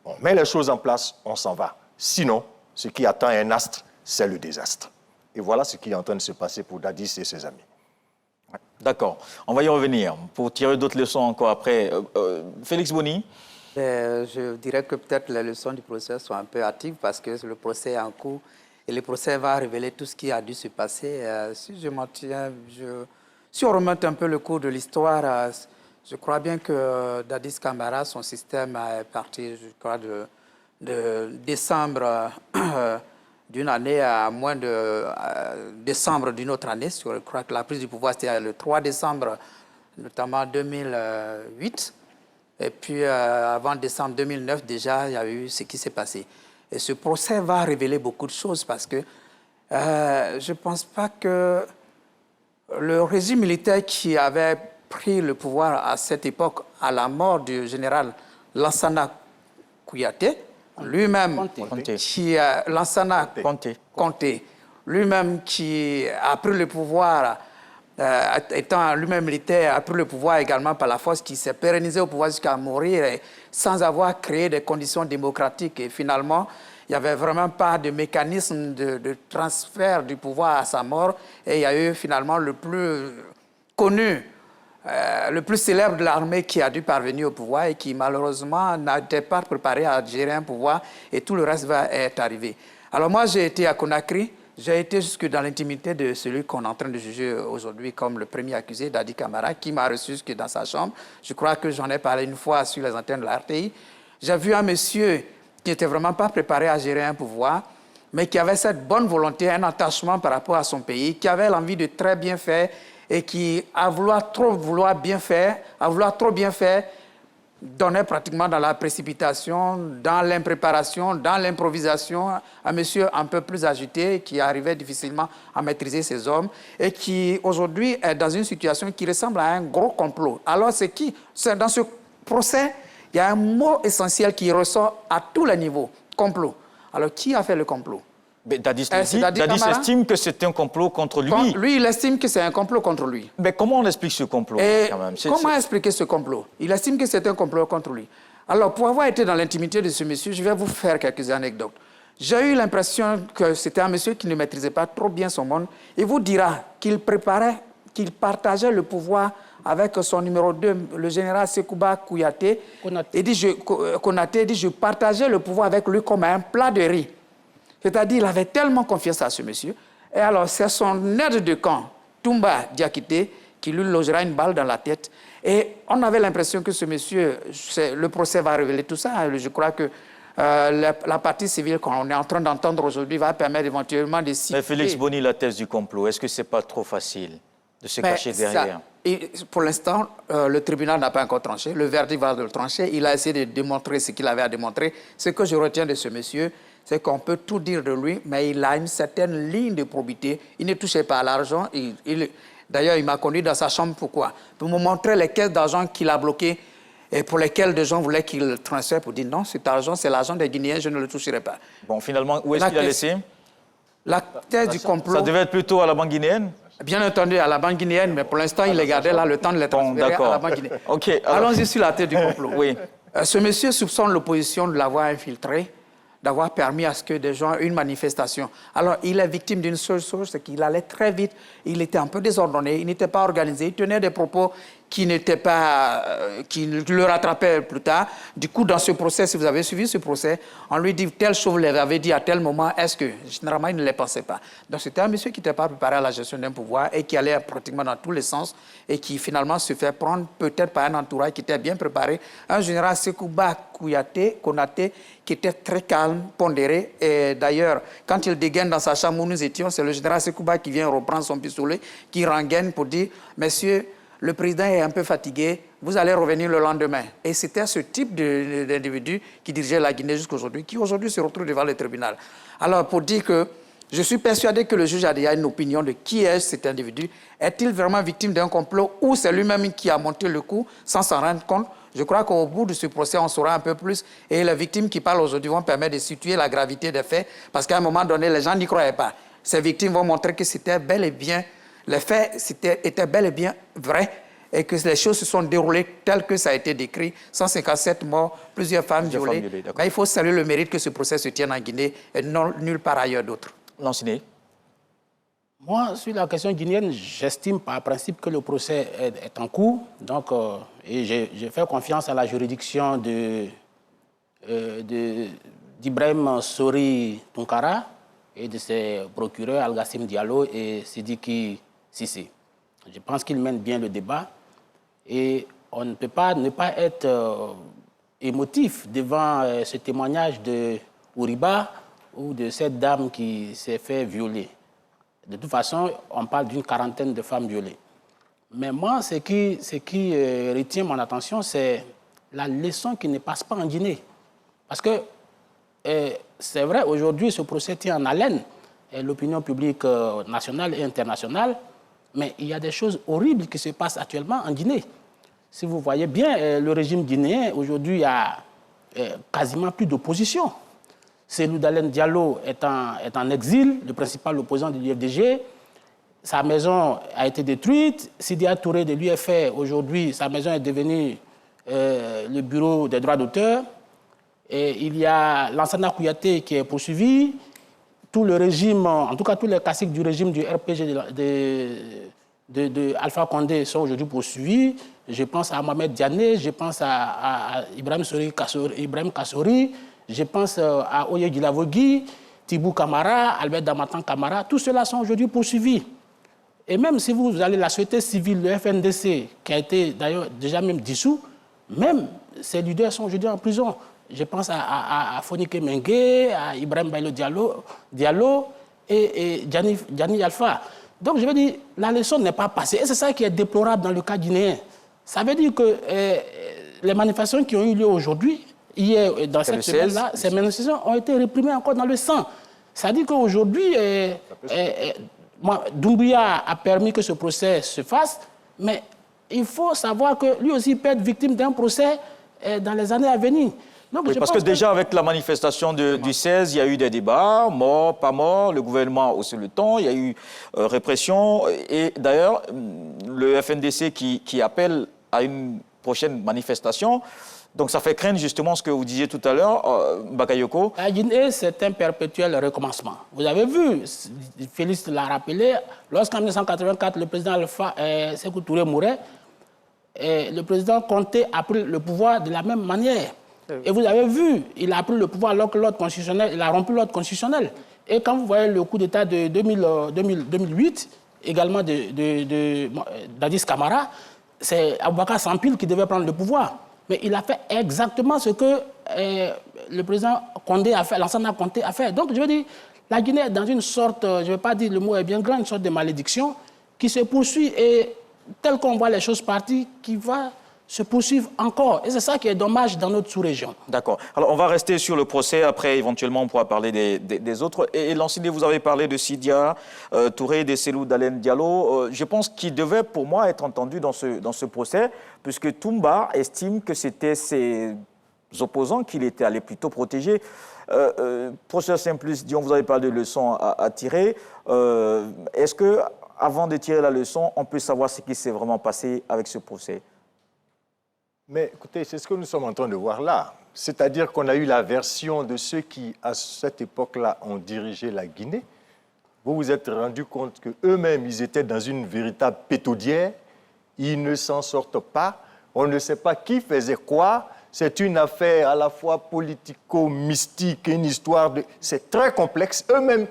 On met les choses en place, on s'en va. Sinon, ce qui attend un astre, c'est le désastre. Et voilà ce qui est en train de se passer pour Dadis et ses amis. D'accord. On va y revenir pour tirer d'autres leçons encore après. Félix Boni. Je dirais que peut-être les leçons du procès sont un peu hâtives parce que le procès est en cours et le procès va révéler tout ce qui a dû se passer. Si on remonte un peu le cours de l'histoire, je crois bien que Dadis Camara, son système est parti, je crois, de décembre d'une année à moins de décembre d'une autre année. Je crois que la prise du pouvoir, c'était le 3 décembre, notamment 2008. Et puis, avant décembre 2009, déjà, il y a eu ce qui s'est passé. Et ce procès va révéler beaucoup de choses parce que je ne pense pas que le régime militaire qui avait pris le pouvoir à cette époque, à la mort du général Lansana Kouyaté, lui-même, Lansana Conté, lui-même qui a pris le pouvoir, étant lui-même militaire, a pris le pouvoir également par la force, qui s'est pérennisé au pouvoir jusqu'à mourir sans avoir créé des conditions démocratiques. Et finalement, il n'y avait vraiment pas de mécanisme de transfert du pouvoir à sa mort. Et il y a eu finalement le plus connu, le plus célèbre de l'armée qui a dû parvenir au pouvoir et qui malheureusement n'était pas préparé à gérer un pouvoir et tout le reste va être arrivé. Alors moi j'ai été à Conakry, j'ai été jusque dans l'intimité de celui qu'on est en train de juger aujourd'hui comme le premier accusé, Dadi Camara, qui m'a reçu jusque dans sa chambre. Je crois que j'en ai parlé une fois sur les antennes de la RTI. J'ai vu un monsieur qui n'était vraiment pas préparé à gérer un pouvoir, mais qui avait cette bonne volonté, un attachement par rapport à son pays, qui avait l'envie de très bien faire et qui, à vouloir trop bien faire, donnait pratiquement dans la précipitation, dans l'impréparation, dans l'improvisation, un monsieur un peu plus agité qui arrivait difficilement à maîtriser ses hommes et qui aujourd'hui est dans une situation qui ressemble à un gros complot. Alors c'est dans ce procès, il y a un mot essentiel qui ressort à tous les niveaux, complot. Alors qui a fait le complot? Dadis estime que c'est un complot contre lui. Lui, il estime que c'est un complot contre lui. Mais comment on explique ce complot quand même? Comment expliquer ce complot? Il estime que c'est un complot contre lui. Alors, pour avoir été dans l'intimité de ce monsieur, je vais vous faire quelques anecdotes. J'ai eu l'impression que c'était un monsieur qui ne maîtrisait pas trop bien son monde. Il vous dira qu'il partageait le pouvoir avec son numéro 2, le général Sekouba Kouyaté, Konaté dit je partageais le pouvoir avec lui comme un plat de riz. C'est-à-dire il avait tellement confiance à ce monsieur. Et alors c'est son aide de camp, Toumba Diakité, qui lui logera une balle dans la tête. Et on avait l'impression que ce monsieur, le procès va révéler tout ça. Je crois que la partie civile qu'on est en train d'entendre aujourd'hui va permettre éventuellement de situer... Mais Félix Boni, la thèse du complot, est-ce que ce n'est pas trop facile de se cacher derrière? Pour l'instant, le tribunal n'a pas encore tranché. Le verdict va le trancher. Il a essayé de démontrer ce qu'il avait à démontrer. Ce que je retiens de ce monsieur, c'est qu'on peut tout dire de lui, mais il a une certaine ligne de probité. Il ne touchait pas à l'argent. D'ailleurs, il m'a conduit dans sa chambre. Pourquoi? Pour me montrer les caisses d'argent qu'il a bloquées et pour lesquelles des gens voulaient qu'il transfère pour dire non, cet argent, c'est l'argent des Guinéens, je ne le toucherai pas. Bon, finalement, où est-ce qu'il a laissé? La thèse du complot... Ça devait être plutôt à la Banque guinéenne? Bien entendu, à la Banque guinéenne, mais pour l'instant, il les gardait là, le temps de les transférer à la Banque guinéenne. Okay, allons-y sur la thèse du complot. Oui. Ce monsieur soupçonne l'opposition de l'avoir infiltré, d'avoir permis à ce que des gens aient une manifestation. Alors, il est victime d'une seule chose, c'est qu'il allait très vite, il était un peu désordonné, il n'était pas organisé, il tenait des propos qui n'étaient pas, qui le rattrapaient plus tard. Du coup, dans ce procès, si vous avez suivi ce procès, on lui dit telle chose, vous l'avez dit à tel moment, est-ce que, généralement, il ne les pensait pas. Donc, c'était un monsieur qui n'était pas préparé à la gestion d'un pouvoir et qui allait pratiquement dans tous les sens et qui, finalement, se fait prendre peut-être par un entourage qui était bien préparé. Un général Sekouba Kouyaté, Konaté, qui était très calme, pondéré. Et d'ailleurs, quand il dégaine dans sa chambre où nous étions, c'est le général Sekouba qui vient reprendre son pistolet, qui rengaine pour dire « Messieurs, le président est un peu fatigué, vous allez revenir le lendemain ». Et c'était ce type d'individu qui dirigeait la Guinée jusqu'aujourd'hui, qui aujourd'hui se retrouve devant le tribunal. Alors, pour dire que je suis persuadé que le juge a déjà une opinion de qui est cet individu. Est-il vraiment victime d'un complot ou c'est lui-même qui a monté le coup sans s'en rendre compte? Je crois qu'au bout de ce procès, on saura un peu plus. Et les victimes qui parlent aujourd'hui vont permettre de situer la gravité des faits. Parce qu'à un moment donné, les gens n'y croyaient pas. Ces victimes vont montrer que c'était bel et bien... Les faits étaient bel et bien vrais. Et que les choses se sont déroulées telles que ça a été décrit. 157 morts, plusieurs femmes violées. Mais il faut saluer le mérite que ce procès se tienne en Guinée et non nulle part ailleurs d'autre. Lanciné. Moi, sur la question guinéenne, j'estime par principe que le procès est en cours. Donc, et j'ai fait confiance à la juridiction d'Ibrahim Sori Tunkara et de ses procureurs Al-Gassim Diallo et Sidiki Sissé. Je pense qu'ils mènent bien le débat et on ne peut pas ne pas être émotif devant ce témoignage de Ouriba ou de cette dame qui s'est fait violer. De toute façon, on parle d'une quarantaine de femmes violées. Mais moi, ce qui retient mon attention, c'est la leçon qui ne passe pas en Guinée. Parce que c'est vrai, aujourd'hui, ce procès tient en haleine l'opinion publique nationale et internationale, mais il y a des choses horribles qui se passent actuellement en Guinée. Si vous voyez bien, le régime guinéen, aujourd'hui, il y a quasiment plus d'opposition. Cellou Dalein Diallo est en exil, le principal opposant de l'UFDG. Sa maison a été détruite. Sidia Touré de l'UFR, aujourd'hui, sa maison est devenue le bureau des droits d'auteur. Et il y a Lansana Kouyaté qui est poursuivi. Tout le régime, en tout cas tous les classiques du régime du RPG de Alpha Condé sont aujourd'hui poursuivis. Je pense à Mohamed Diané, je pense à Ibrahim Kassori, je pense à Oye Gilavogui, Tibou Kamara, Albert Damatan Kamara. Tous ceux-là sont aujourd'hui poursuivis. Et même si vous allez à la société civile, le FNDC, qui a été d'ailleurs déjà même dissous, même ces leaders sont aujourd'hui en prison. Je pense à Fonike Mengue, à Ibrahim Bailo Diallo et Gianni Alpha. Donc je veux dire, la leçon n'est pas passée. Et c'est ça qui est déplorable dans le cas guinéen. Ça veut dire que les manifestations qui ont eu lieu aujourd'hui, hier, dans cette semaine-là, ces manifestations ont été réprimées encore dans le sang. Ça veut dire qu'aujourd'hui, Doumbouya a permis que ce procès se fasse, mais il faut savoir que lui aussi peut être victime d'un procès dans les années à venir. Donc, oui, parce que déjà, avec la manifestation du 16, il y a eu des débats, mort, pas mort, le gouvernement a haussé le ton, il y a eu répression. Et d'ailleurs, le FNDC qui appelle à une prochaine manifestation, donc ça fait craindre justement ce que vous disiez tout à l'heure, Bakayoko. La Guinée, c'est un perpétuel recommencement. Vous avez vu, Félix l'a rappelé, lorsqu'en 1984, le président Alpha Sékou Touré mourait, le président Conté a pris le pouvoir de la même manière. Et vous avez vu, il a pris le pouvoir alors que l'ordre constitutionnel, il a rompu l'ordre constitutionnel. Et quand vous voyez le coup d'État de 2008, également d'Addis Camara, c'est Aboubakar Sampil qui devait prendre le pouvoir. Mais il a fait exactement ce que le président Condé a fait, l'ancien Condé a fait. Donc je veux dire, la Guinée est dans une sorte, je ne vais pas dire le mot est bien grand, une sorte de malédiction qui se poursuit et tel qu'on voit les choses partir, qui va se poursuivre encore. Et c'est ça qui est dommage dans notre sous-région. D'accord. Alors, on va rester sur le procès. Après, éventuellement, on pourra parler des autres. Et Lansine, vous avez parlé de Sidia Touré, de Cellou Dalein Diallo. Je pense qu'il devait, pour moi, être entendu dans ce procès, puisque Toumba estime que c'était ses opposants qu'il était allé plutôt protéger. Professeur Simplice Dion, vous avez parlé de leçons à tirer. Est-ce que, avant de tirer la leçon, on peut savoir ce qui s'est vraiment passé avec ce procès? Mais écoutez, c'est ce que nous sommes en train de voir là. C'est-à-dire qu'on a eu la version de ceux qui, à cette époque-là, ont dirigé la Guinée. Vous vous êtes rendu compte qu'eux-mêmes, ils étaient dans une véritable pétaudière. Ils ne s'en sortent pas. On ne sait pas qui faisait quoi. C'est une affaire à la fois politico-mystique, une histoire de... C'est très complexe. Eux-mêmes,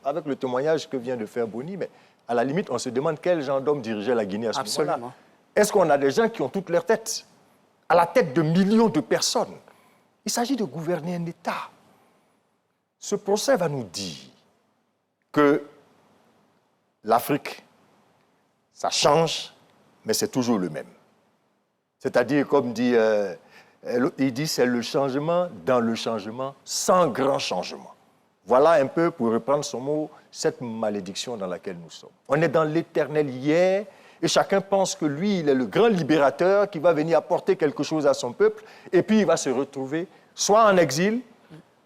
avec le témoignage que vient de faire Boni, mais à la limite, on se demande quel genre d'homme dirigeait la Guinée à ce moment-là. Est-ce qu'on a des gens qui ont toutes leurs têtes, à la tête de millions de personnes? Il s'agit de gouverner un État. Ce procès va nous dire que l'Afrique, ça change, mais c'est toujours le même. C'est-à-dire, comme dit, il dit, c'est le changement dans le changement, sans grand changement. Voilà un peu, pour reprendre son mot, cette malédiction dans laquelle nous sommes. On est dans l'éternel hier, et chacun pense que lui, il est le grand libérateur qui va venir apporter quelque chose à son peuple, et puis il va se retrouver soit en exil,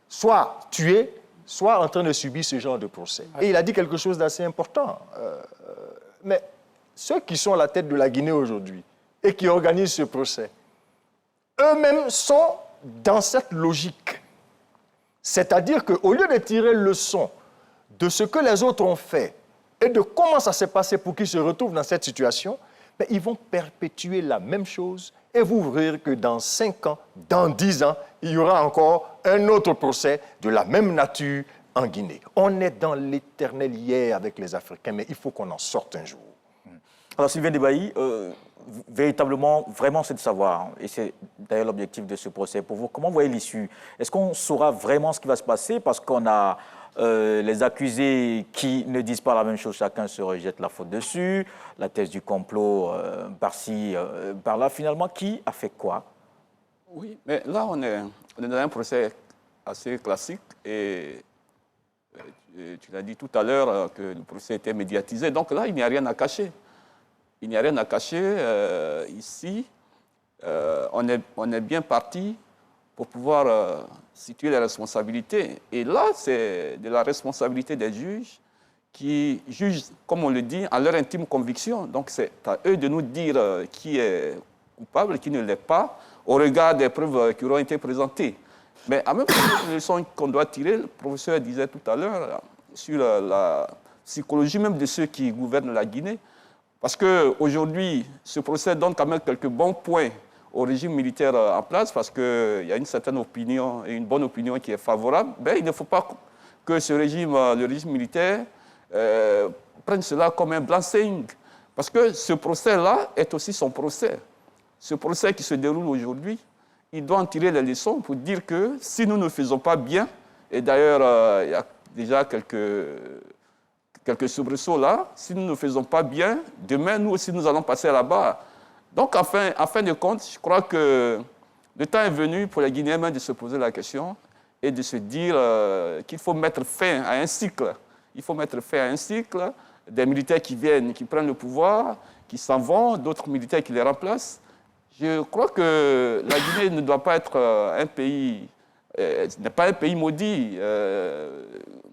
soit tué, soit en train de subir ce genre de procès. Et il a dit quelque chose d'assez important. Mais ceux qui sont à la tête de la Guinée aujourd'hui et qui organisent ce procès, eux-mêmes sont dans cette logique. C'est-à-dire qu'au lieu de tirer leçon de ce que les autres ont fait et de comment ça s'est passé pour qu'ils se retrouvent dans cette situation, ben, ils vont perpétuer la même chose et vous verrez que dans 5 ans, dans 10 ans, il y aura encore un autre procès de la même nature en Guinée. On est dans l'éternel hier avec les Africains, mais il faut qu'on en sorte un jour. Alors, Sylvain Debailly, véritablement, vraiment, c'est de savoir, et c'est d'ailleurs l'objectif de ce procès pour vous, comment vous voyez l'issue? Est-ce qu'on saura vraiment ce qui va se passer? Parce qu'on a les accusés qui ne disent pas la même chose, chacun se rejette la faute dessus, la thèse du complot par-ci, par-là. Finalement, qui a fait quoi? Oui, mais là, on est dans un procès assez classique et tu l'as dit tout à l'heure que le procès était médiatisé. Donc là, il n'y a rien à cacher. Il n'y a rien à cacher. Ici, on est bien parti pour pouvoir situer les responsabilités. Et là, c'est de la responsabilité des juges qui jugent, comme on le dit, à leur intime conviction. Donc c'est à eux de nous dire qui est coupable, qui ne l'est pas, au regard des preuves qui auront été présentées. Mais en même temps, la leçon qu'on doit tirer, le professeur disait tout à l'heure, sur la psychologie même de ceux qui gouvernent la Guinée, parce qu'aujourd'hui, ce procès donne quand même quelques bons points au régime militaire en place, parce qu'il y a une certaine opinion et une bonne opinion qui est favorable. Mais il ne faut pas que le régime militaire prenne cela comme un blanc-seing. Parce que ce procès-là est aussi son procès. Ce procès qui se déroule aujourd'hui, il doit en tirer les leçons pour dire que si nous ne faisons pas bien, et d'ailleurs, il y a déjà quelques soubresauts là, si nous ne faisons pas bien, demain, nous aussi, nous allons passer à la barre. Donc, en fin de compte, je crois que le temps est venu pour les Guinéens de se poser la question et de se dire qu'il faut mettre fin à un cycle. Il faut mettre fin à un cycle, des militaires qui viennent, qui prennent le pouvoir, qui s'en vont, d'autres militaires qui les remplacent. Je crois que la Guinée ne doit pas être un pays, n'est pas un pays maudit.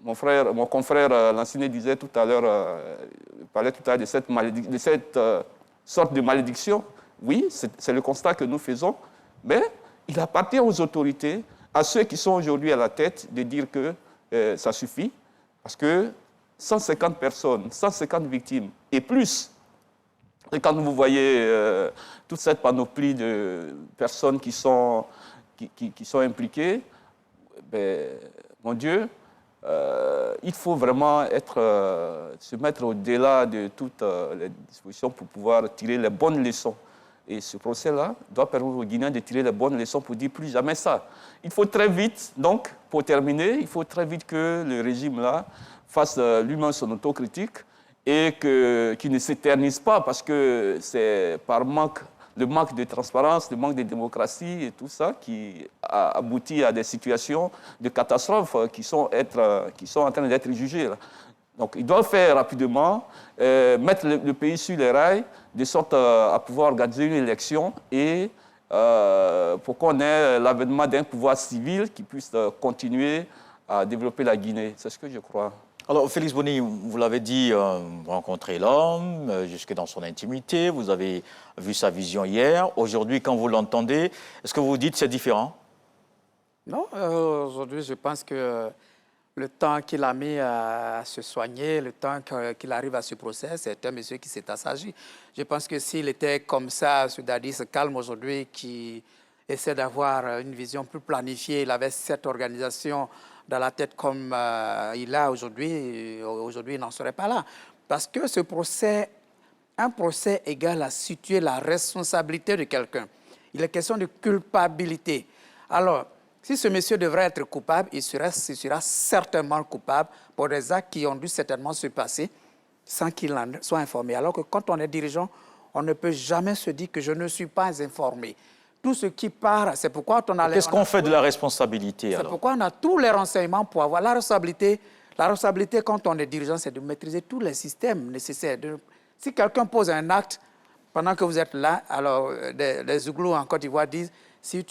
Mon confrère Lansine disait tout à l'heure, parlait tout à l'heure de cette sorte de malédiction. Oui, c'est le constat que nous faisons, mais il appartient aux autorités, à ceux qui sont aujourd'hui à la tête, de dire que ça suffit, parce que 150 personnes, 150 victimes et plus Et quand vous voyez toute cette panoplie de personnes qui sont impliquées, ben, mon Dieu, il faut vraiment se mettre au-delà de toutes les dispositions pour pouvoir tirer les bonnes leçons. Et ce procès-là doit permettre aux Guinéens de tirer les bonnes leçons pour dire plus jamais ça. Il faut très vite, donc, pour terminer, il faut très vite que le régime-là fasse lui-même son autocritique et qu'il ne s'éternise pas parce que c'est par le manque de transparence, le manque de démocratie et tout ça qui a abouti à des situations de catastrophe qui sont en train d'être jugées. Là. Donc, il doit faire rapidement, mettre le pays sur les rails, de sorte à pouvoir organiser une élection et pour qu'on ait l'avènement d'un pouvoir civil qui puisse continuer à développer la Guinée. C'est ce que je crois. Alors, Félix Boni, vous l'avez dit, vous rencontrez l'homme, jusque dans son intimité, vous avez vu sa vision hier. Aujourd'hui, quand vous l'entendez, est-ce que vous vous dites que c'est différent? Non, aujourd'hui, je pense que le temps qu'il a mis à se soigner, le temps qu'il arrive à ce procès, c'est un monsieur qui s'est assagi. Je pense que s'il était comme ça, ce Dadis calme aujourd'hui, qui essaie d'avoir une vision plus planifiée, il avait cette organisation dans la tête comme il a aujourd'hui, il n'en serait pas là. Parce que ce procès, un procès égale à situer la responsabilité de quelqu'un. Il est question de culpabilité. Alors, si ce monsieur devrait être coupable, il sera certainement coupable pour des actes qui ont dû certainement se passer sans qu'il en soit informé. Alors que quand on est dirigeant, on ne peut jamais se dire que je ne suis pas informé. Tout ce qui part, c'est pourquoi on a... Qu'est-ce qu'on fait de la responsabilité alors? C'est pourquoi on a tous les renseignements pour avoir la responsabilité. La responsabilité, quand on est dirigeant, c'est de maîtriser tous les systèmes nécessaires. Si quelqu'un pose un acte, pendant que vous êtes là, alors les Zouglous en Côte d'Ivoire disent, si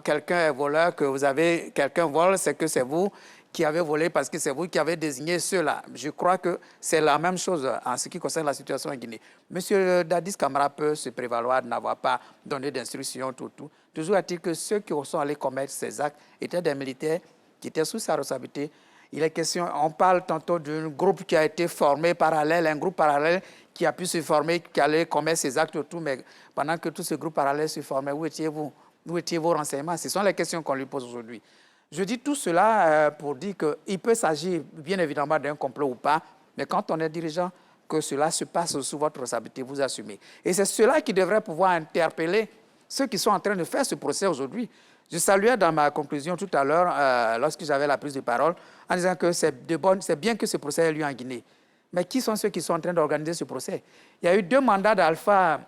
quelqu'un est voleur, que vous avez quelqu'un vole, c'est que c'est vous qui avez volé parce que c'est vous qui avez désigné ceux-là. Je crois que c'est la même chose en ce qui concerne la situation en Guinée. Monsieur Dadis Camara peut se prévaloir de n'avoir pas donné d'instructions, tout. Toujours est-il que ceux qui sont allés commettre ces actes étaient des militaires qui étaient sous sa responsabilité. Il est question, on parle tantôt d'un groupe qui a été formé parallèle, un groupe parallèle qui a pu se former, qui allait commettre ces actes, tout, mais pendant que tout ce groupe parallèle se formait, où étiez-vous? Où étiez vos renseignements? Ce sont les questions qu'on lui pose aujourd'hui. Je dis tout cela pour dire qu'il peut s'agir bien évidemment d'un complot ou pas, mais quand on est dirigeant, que cela se passe sous votre responsabilité, vous assumez. Et c'est cela qui devrait pouvoir interpeller ceux qui sont en train de faire ce procès aujourd'hui. Je saluais dans ma conclusion tout à l'heure, lorsque j'avais la prise de parole, en disant que c'est bien que ce procès ait lieu en Guinée. Mais qui sont ceux qui sont en train d'organiser ce procès? Il y a eu 2 mandats d'Alpha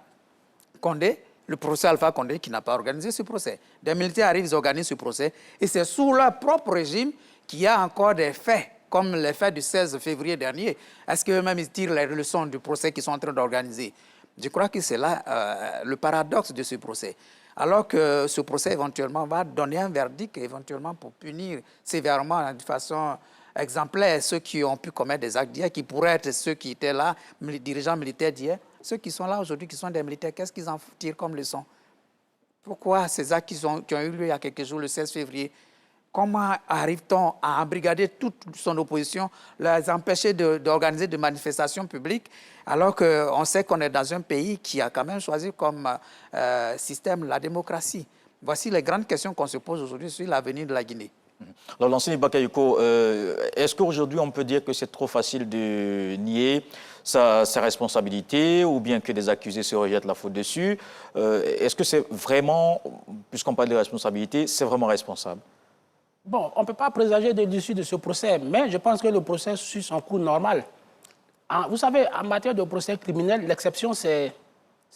Condé, le procès Alpha Condé qui n'a pas organisé ce procès. Des militaires arrivent, ils organisent ce procès, et c'est sous leur propre régime qu'il y a encore des faits, comme les faits du 16 février dernier. Est-ce qu'eux-mêmes ils tirent les leçons du procès qu'ils sont en train d'organiser? Je crois que c'est là le paradoxe de ce procès. Alors que ce procès éventuellement va donner un verdict éventuellement pour punir sévèrement de façon exemplaire ceux qui ont qui commettre des actes d'hier, qui pourraient être ceux qui étaient là, les dirigeants militaires d'hier. Ceux qui sont là aujourd'hui, qui sont des militaires, qu'est-ce qu'ils en tirent comme leçon? Pourquoi ces actes qui ont eu lieu il y a quelques jours, le 16 février, comment arrive-t-on à embrigader toute son opposition, les empêcher d'organiser des manifestations publiques, alors qu'on sait qu'on est dans un pays qui a quand même choisi comme système la démocratie? Voici les grandes questions qu'on se pose aujourd'hui sur l'avenir de la Guinée. Alors, l'ancien Bakayoko, est-ce qu'aujourd'hui on peut dire que c'est trop facile de nier sa responsabilité ou bien que des accusés se rejettent la faute dessus? Est-ce que c'est vraiment, puisqu'on parle de responsabilité, c'est vraiment responsable? Bon, on ne peut pas présager de l'issue de ce procès, mais je pense que le procès suit son cours normal. Vous savez, en matière de procès criminel, l'exception, c'est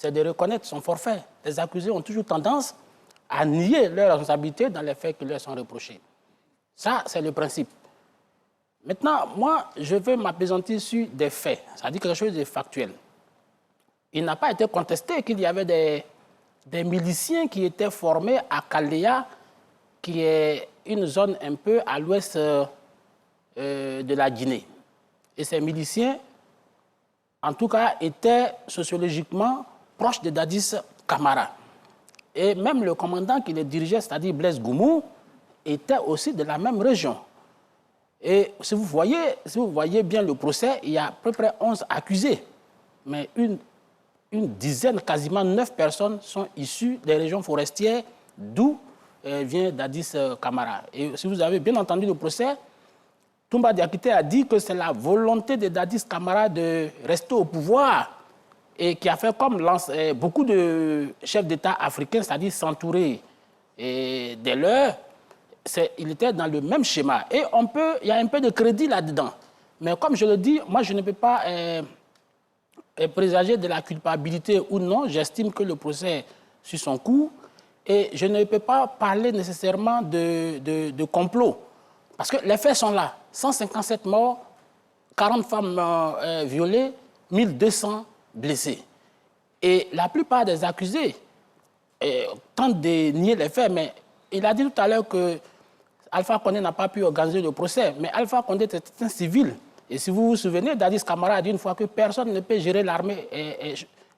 de reconnaître son forfait. Les accusés ont toujours tendance à nier leur responsabilité dans les faits qui leur sont reprochés. Ça, c'est le principe. Maintenant, moi, je veux m'appesantir sur des faits, c'est-à-dire quelque chose de factuel. Il n'a pas été contesté qu'il y avait des miliciens qui étaient formés à Kaldea, qui est une zone un peu à l'ouest de la Guinée. Et ces miliciens, en tout cas, étaient sociologiquement proches de Dadis Camara. Et même le commandant qui les dirigeait, c'est-à-dire Blaise Goumou, était aussi de la même région. Et si vous voyez bien le procès, il y a à peu près 11 accusés. Mais une une dizaine, quasiment 9 personnes sont issues des régions forestières d'où vient Dadis Camara. Et si vous avez bien entendu le procès, Toumba Diakité a dit que c'est la volonté de Dadis Camara de rester au pouvoir et qui a fait comme beaucoup de chefs d'État africains, c'est-à-dire s'entourer des leurs. Il était dans le même schéma. Et il y a un peu de crédit là-dedans. Mais comme je le dis, moi, je ne peux pas présager de la culpabilité ou non. J'estime que le procès suit son cours. Et je ne peux pas parler nécessairement de complot. Parce que les faits sont là. 157 morts, 40 femmes violées, 1200 blessés. Et la plupart des accusés tentent de nier les faits, mais il a dit tout à l'heure que Alpha Condé n'a pas pu organiser le procès, mais Alpha Condé était un civil. Et si vous vous souvenez, Dadis Camara a dit une fois que personne ne peut gérer l'armée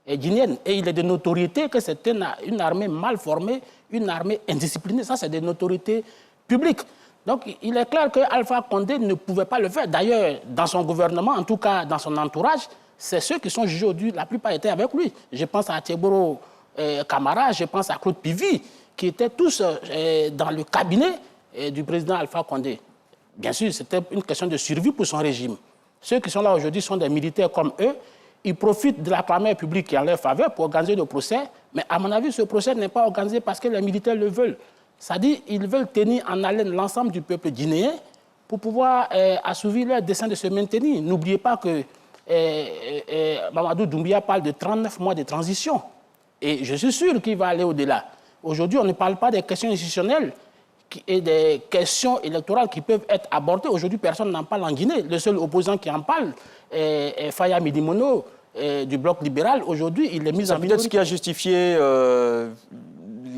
guinéenne. Et il est de notoriété que c'est une armée mal formée, une armée indisciplinée. Ça, c'est des notoriétés publiques. Donc, il est clair que Alpha Condé ne pouvait pas le faire. D'ailleurs, dans son gouvernement, en tout cas dans son entourage, c'est ceux qui sont jugés aujourd'hui, la plupart étaient avec lui. Je pense à Thieboro Camara, je pense à Claude Pivi, qui étaient tous dans le cabinet du président Alpha Condé. Bien sûr, c'était une question de survie pour son régime. Ceux qui sont là aujourd'hui sont des militaires comme eux. Ils profitent de la clameur publique qui est en leur faveur pour organiser le procès. Mais à mon avis, ce procès n'est pas organisé parce que les militaires le veulent. C'est-à-dire qu'ils veulent tenir en haleine l'ensemble du peuple guinéen pour pouvoir assouvir leur dessein de se maintenir. N'oubliez pas que Mamadou Doumbia parle de 39 mois de transition. Et je suis sûr qu'il va aller au-delà. Aujourd'hui, on ne parle pas des questions institutionnelles et des questions électorales qui peuvent être abordées. Aujourd'hui, personne n'en parle en Guinée. Le seul opposant qui en parle est Faya Midimono du Bloc libéral. Aujourd'hui, il est mis en minorité. C'est peut-être ce qui a justifié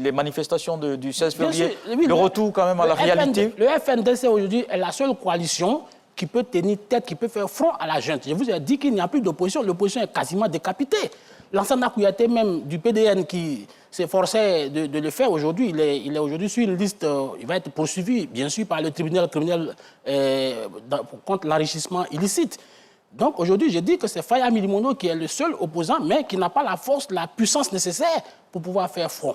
les manifestations du 16 février, oui, le retour quand même à la réalité. Le FNDC aujourd'hui est la seule coalition qui peut tenir tête, qui peut faire front à la junte. Je vous ai dit qu'il n'y a plus d'opposition. L'opposition est quasiment décapitée. Lansana Kouyaté même du PDN qui s'efforçait de le faire aujourd'hui, il est aujourd'hui sur une liste, il va être poursuivi bien sûr par le tribunal criminel contre l'enrichissement illicite. Donc aujourd'hui, je dis que c'est Faya Milimono qui est le seul opposant, mais qui n'a pas la force, la puissance nécessaire pour pouvoir faire front.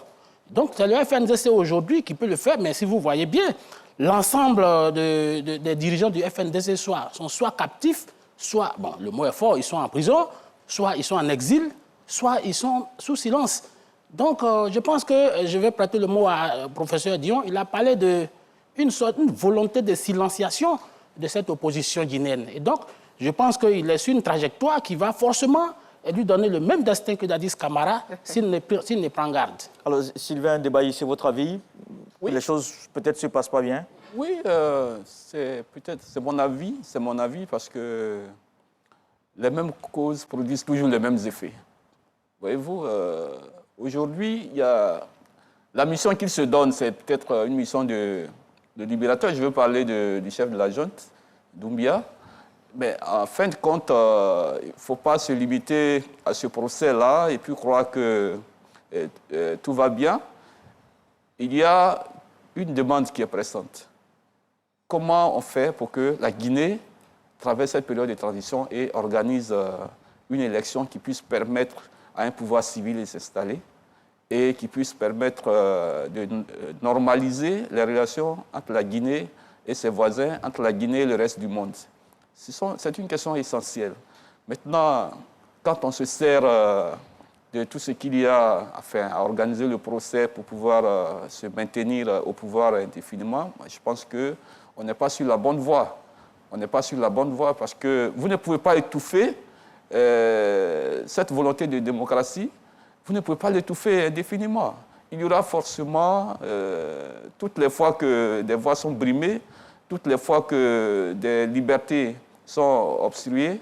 Donc c'est le FNDC aujourd'hui qui peut le faire, mais si vous voyez bien, l'ensemble des dirigeants du FNDC sont soit captifs, soit, bon, le mot est fort, ils sont en prison, soit ils sont en exil, soit ils sont sous silence. Donc, je pense que je vais prêter le mot à professeur Dion. Il a parlé d'une volonté de silenciation de cette opposition guinéenne. Et donc, je pense qu'il est sur une trajectoire qui va forcément lui donner le même destin que Dadis Camara s'il ne prend garde. Alors, Sylvain Debailly, c'est votre avis? Oui. Les choses peut-être ne se passent pas bien? Oui, c'est mon avis parce que les mêmes causes produisent toujours les mêmes effets. Voyez-vous, aujourd'hui, la mission qu'il se donne, c'est peut-être une mission de libérateur. Je veux parler du chef de la junte, Doumbia. Mais en fin de compte, il ne faut pas se limiter à ce procès-là et puis croire que tout va bien. Il y a une demande qui est pressante. Comment on fait pour que la Guinée traverse cette période de transition et organise une élection qui puisse permettre à un pouvoir civil de s'installer et qui puisse permettre de normaliser les relations entre la Guinée et ses voisins, entre la Guinée et le reste du monde. C'est une question essentielle. Maintenant, quand on se sert de tout ce qu'il y a à organiser le procès pour pouvoir se maintenir au pouvoir indéfiniment, je pense qu'on n'est pas sur la bonne voie. On n'est pas sur la bonne voie parce que vous ne pouvez pas étouffer cette volonté de démocratie, vous ne pouvez pas l'étouffer indéfiniment. Il y aura forcément, toutes les fois que des voix sont brimées, toutes les fois que des libertés sont obstruées,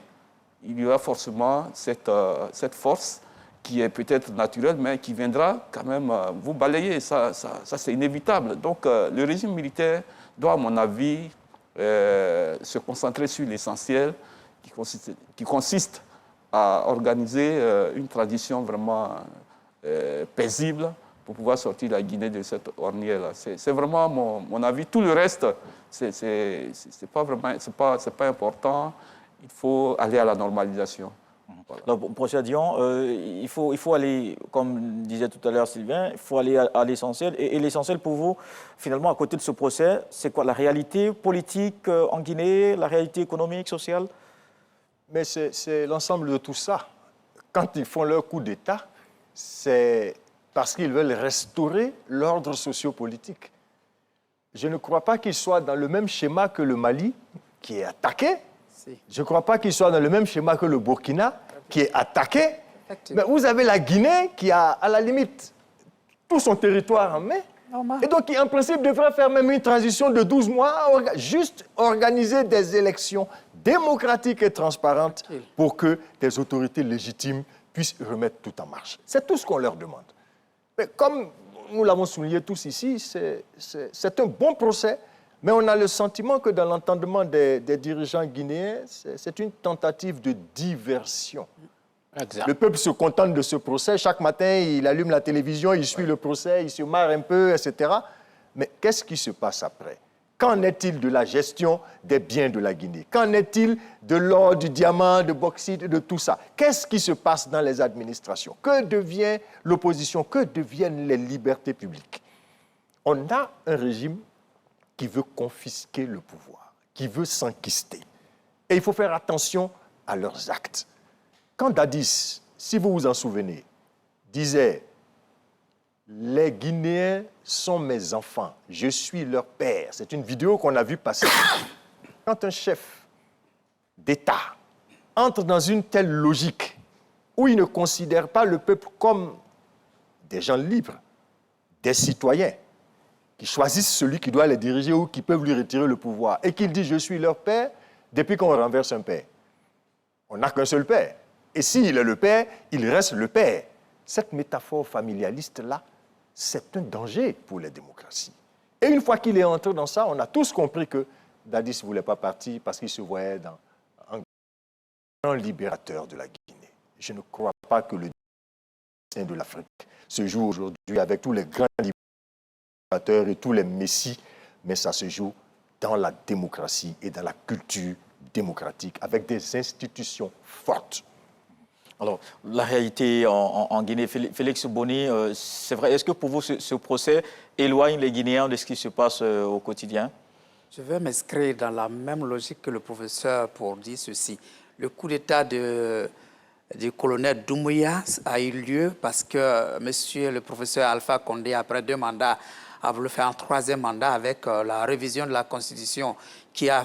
il y aura forcément cette force qui est peut-être naturelle, mais qui viendra quand même vous balayer. Ça c'est inévitable. Donc, le régime militaire doit, à mon avis, se concentrer sur l'essentiel, qui consiste à organiser une transition vraiment paisible pour pouvoir sortir la Guinée de cette ornière-là. C'est vraiment mon avis. Tout le reste, c'est pas important. Il faut aller à la normalisation. Voilà. Donc, professeur Dion, il faut aller, comme disait tout à l'heure Sylvain, il faut aller à l'essentiel. Et l'essentiel pour vous, finalement, à côté de ce procès, c'est quoi? La réalité politique en Guinée, la réalité économique, sociale? Mais c'est l'ensemble de tout ça. Quand ils font leur coup d'État, c'est parce qu'ils veulent restaurer l'ordre sociopolitique. Je ne crois pas qu'ils soient dans le même schéma que le Mali, qui est attaqué. Si. Je ne crois pas qu'ils soient dans le même schéma que le Burkina, qui est attaqué. Mais vous avez la Guinée qui a, à la limite, tout son territoire en main. Normal. Et donc, qui, en principe, devrait faire même une transition de 12 mois, juste organiser des élections démocratiques et transparentes pour que des autorités légitimes puissent remettre tout en marche. C'est tout ce qu'on leur demande. Mais comme nous l'avons souligné tous ici, c'est un bon procès, mais on a le sentiment que dans l'entendement des dirigeants guinéens, c'est une tentative de diversion. Exact. Le peuple se contente de ce procès. Chaque matin, il allume la télévision, il suit le procès, il se marre un peu, etc. Mais qu'est-ce qui se passe après? Qu'en est-il de la gestion des biens de la Guinée? Qu'en est-il de l'or, du diamant, de bauxite, de tout ça? Qu'est-ce qui se passe dans les administrations? Que devient l'opposition? Que deviennent les libertés publiques? On a un régime qui veut confisquer le pouvoir, qui veut s'enquister. Et il faut faire attention à leurs actes. Quand Dadis, si vous vous en souvenez, disait « Les Guinéens sont mes enfants, je suis leur père », c'est une vidéo qu'on a vue passer. Quand un chef d'État entre dans une telle logique où il ne considère pas le peuple comme des gens libres, des citoyens, qui choisissent celui qui doit les diriger ou qui peuvent lui retirer le pouvoir, et qu'il dit « je suis leur père », depuis qu'on renverse un père. On n'a qu'un seul père. Et s'il est le père, il reste le père. Cette métaphore familialiste-là, c'est un danger pour les démocraties. Et une fois qu'il est entré dans ça, on a tous compris que Dadis ne voulait pas partir parce qu'il se voyait dans un grand libérateur de la Guinée. Je ne crois pas que le destin de l'Afrique se joue aujourd'hui avec tous les grands libérateurs et tous les messies, mais ça se joue dans la démocratie et dans la culture démocratique, avec des institutions fortes. Alors, la réalité en Guinée, Félix Boni, c'est vrai, est-ce que pour vous, ce procès éloigne les Guinéens de ce qui se passe au quotidien? Je vais m'inscrire dans la même logique que le professeur pour dire ceci. Le coup d'État du colonel Doumbouya a eu lieu parce que monsieur le professeur Alpha Condé, après 2 mandats, a voulu faire un 3e mandat avec la révision de la Constitution qui a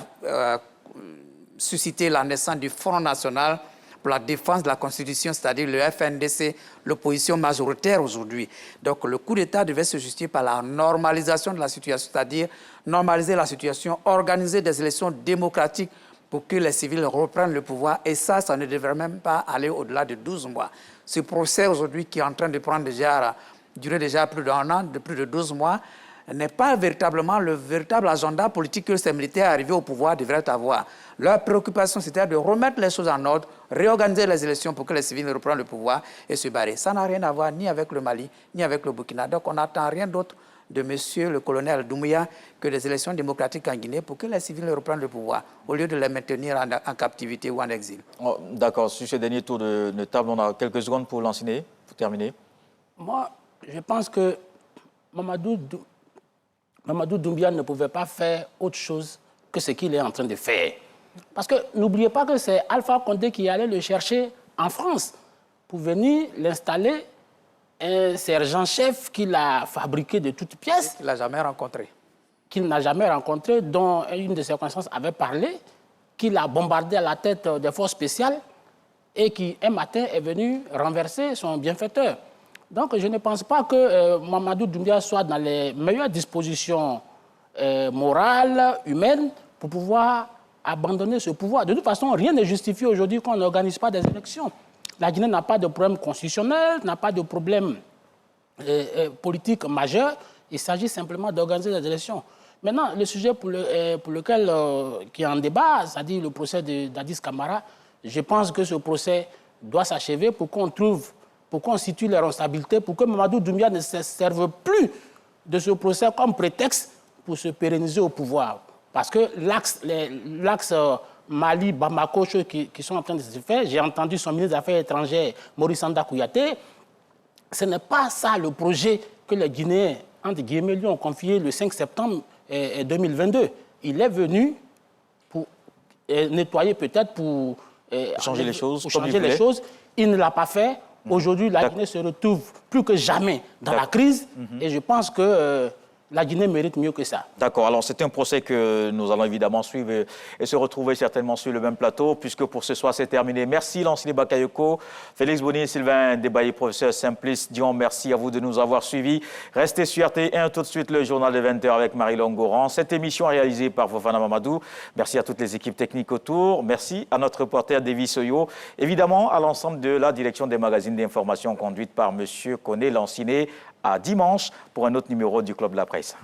suscité la naissance du Front national pour la défense de la Constitution, c'est-à-dire le FNDC, l'opposition majoritaire aujourd'hui. Donc le coup d'État devait se justifier par la normalisation de la situation, c'est-à-dire normaliser la situation, organiser des élections démocratiques pour que les civils reprennent le pouvoir. Et ça ne devrait même pas aller au-delà de 12 mois. Ce procès aujourd'hui qui est en train de prendre durer déjà plus d'1 an, de plus de 12 mois, n'est pas véritablement le véritable agenda politique que ces militaires arrivés au pouvoir devraient avoir. Leur préoccupation, c'était de remettre les choses en ordre, réorganiser les élections pour que les civils reprennent le pouvoir et se barrer. Ça n'a rien à voir ni avec le Mali, ni avec le Burkina. Donc on n'attend rien d'autre de monsieur le colonel Doumbouya que des élections démocratiques en Guinée pour que les civils reprennent le pouvoir, au lieu de les maintenir en captivité ou en exil. Oh, d'accord, sur ce dernier tour de table, on a quelques secondes pour l'enseigner, pour terminer. Moi, je pense que Mamadou Doumbouya ne pouvait pas faire autre chose que ce qu'il est en train de faire. Parce que n'oubliez pas que c'est Alpha Condé qui allait le chercher en France pour venir l'installer, un sergent-chef qu'il a fabriqué de toutes pièces. Qu'il n'a jamais rencontré. Qu'il n'a jamais rencontré, dont une de ses connaissances avait parlé, qu'il a bombardé à la tête des forces spéciales et qui, un matin, est venu renverser son bienfaiteur. Donc, je ne pense pas que Mamadou Doumbouya soit dans les meilleures dispositions morales, humaines, pour pouvoir abandonner ce pouvoir. De toute façon, rien ne justifie aujourd'hui qu'on n'organise pas des élections. La Guinée n'a pas de problème constitutionnel, n'a pas de problème politique majeur. Il s'agit simplement d'organiser des élections. Maintenant, le sujet pour lequel qui est en débat, c'est-à-dire le procès de Dadis Camara, je pense que ce procès doit s'achever pour qu'on situe les responsabilités, pour que Mamadou Doumbouya ne se serve plus de ce procès comme prétexte pour se pérenniser au pouvoir. Parce que l'axe Mali, Bamako, choses qui sont en train de se faire. J'ai entendu son ministre des Affaires étrangères, Maurice Sanda Kouyaté. Ce n'est pas ça le projet que les Guinéens, entre guillemets, lui ont confié le 5 septembre 2022. Il est venu pour nettoyer peut-être, pour changer les choses. Pour changer les choses. Il ne l'a pas fait. Aujourd'hui, la Guinée se retrouve plus que jamais dans la crise. Et je pense que la Guinée mérite mieux que ça. D'accord. Alors, c'est un procès que nous allons évidemment suivre et se retrouver certainement sur le même plateau, puisque pour ce soir, c'est terminé. Merci, Lansine Bakayoko, Félix Boni, Sylvain Debaye, professeur Simplice Dion. Merci à vous de nous avoir suivis. Restez sur RT1, tout de suite, le journal de 20h avec Marie-Laure Goran. Cette émission est réalisée par Fofana Mamadou. Merci à toutes les équipes techniques autour. Merci à notre reporter David Soyo. Évidemment, à l'ensemble de la direction des magazines d'information conduite par M. Koné Lansine. À dimanche pour un autre numéro du Club de la Presse.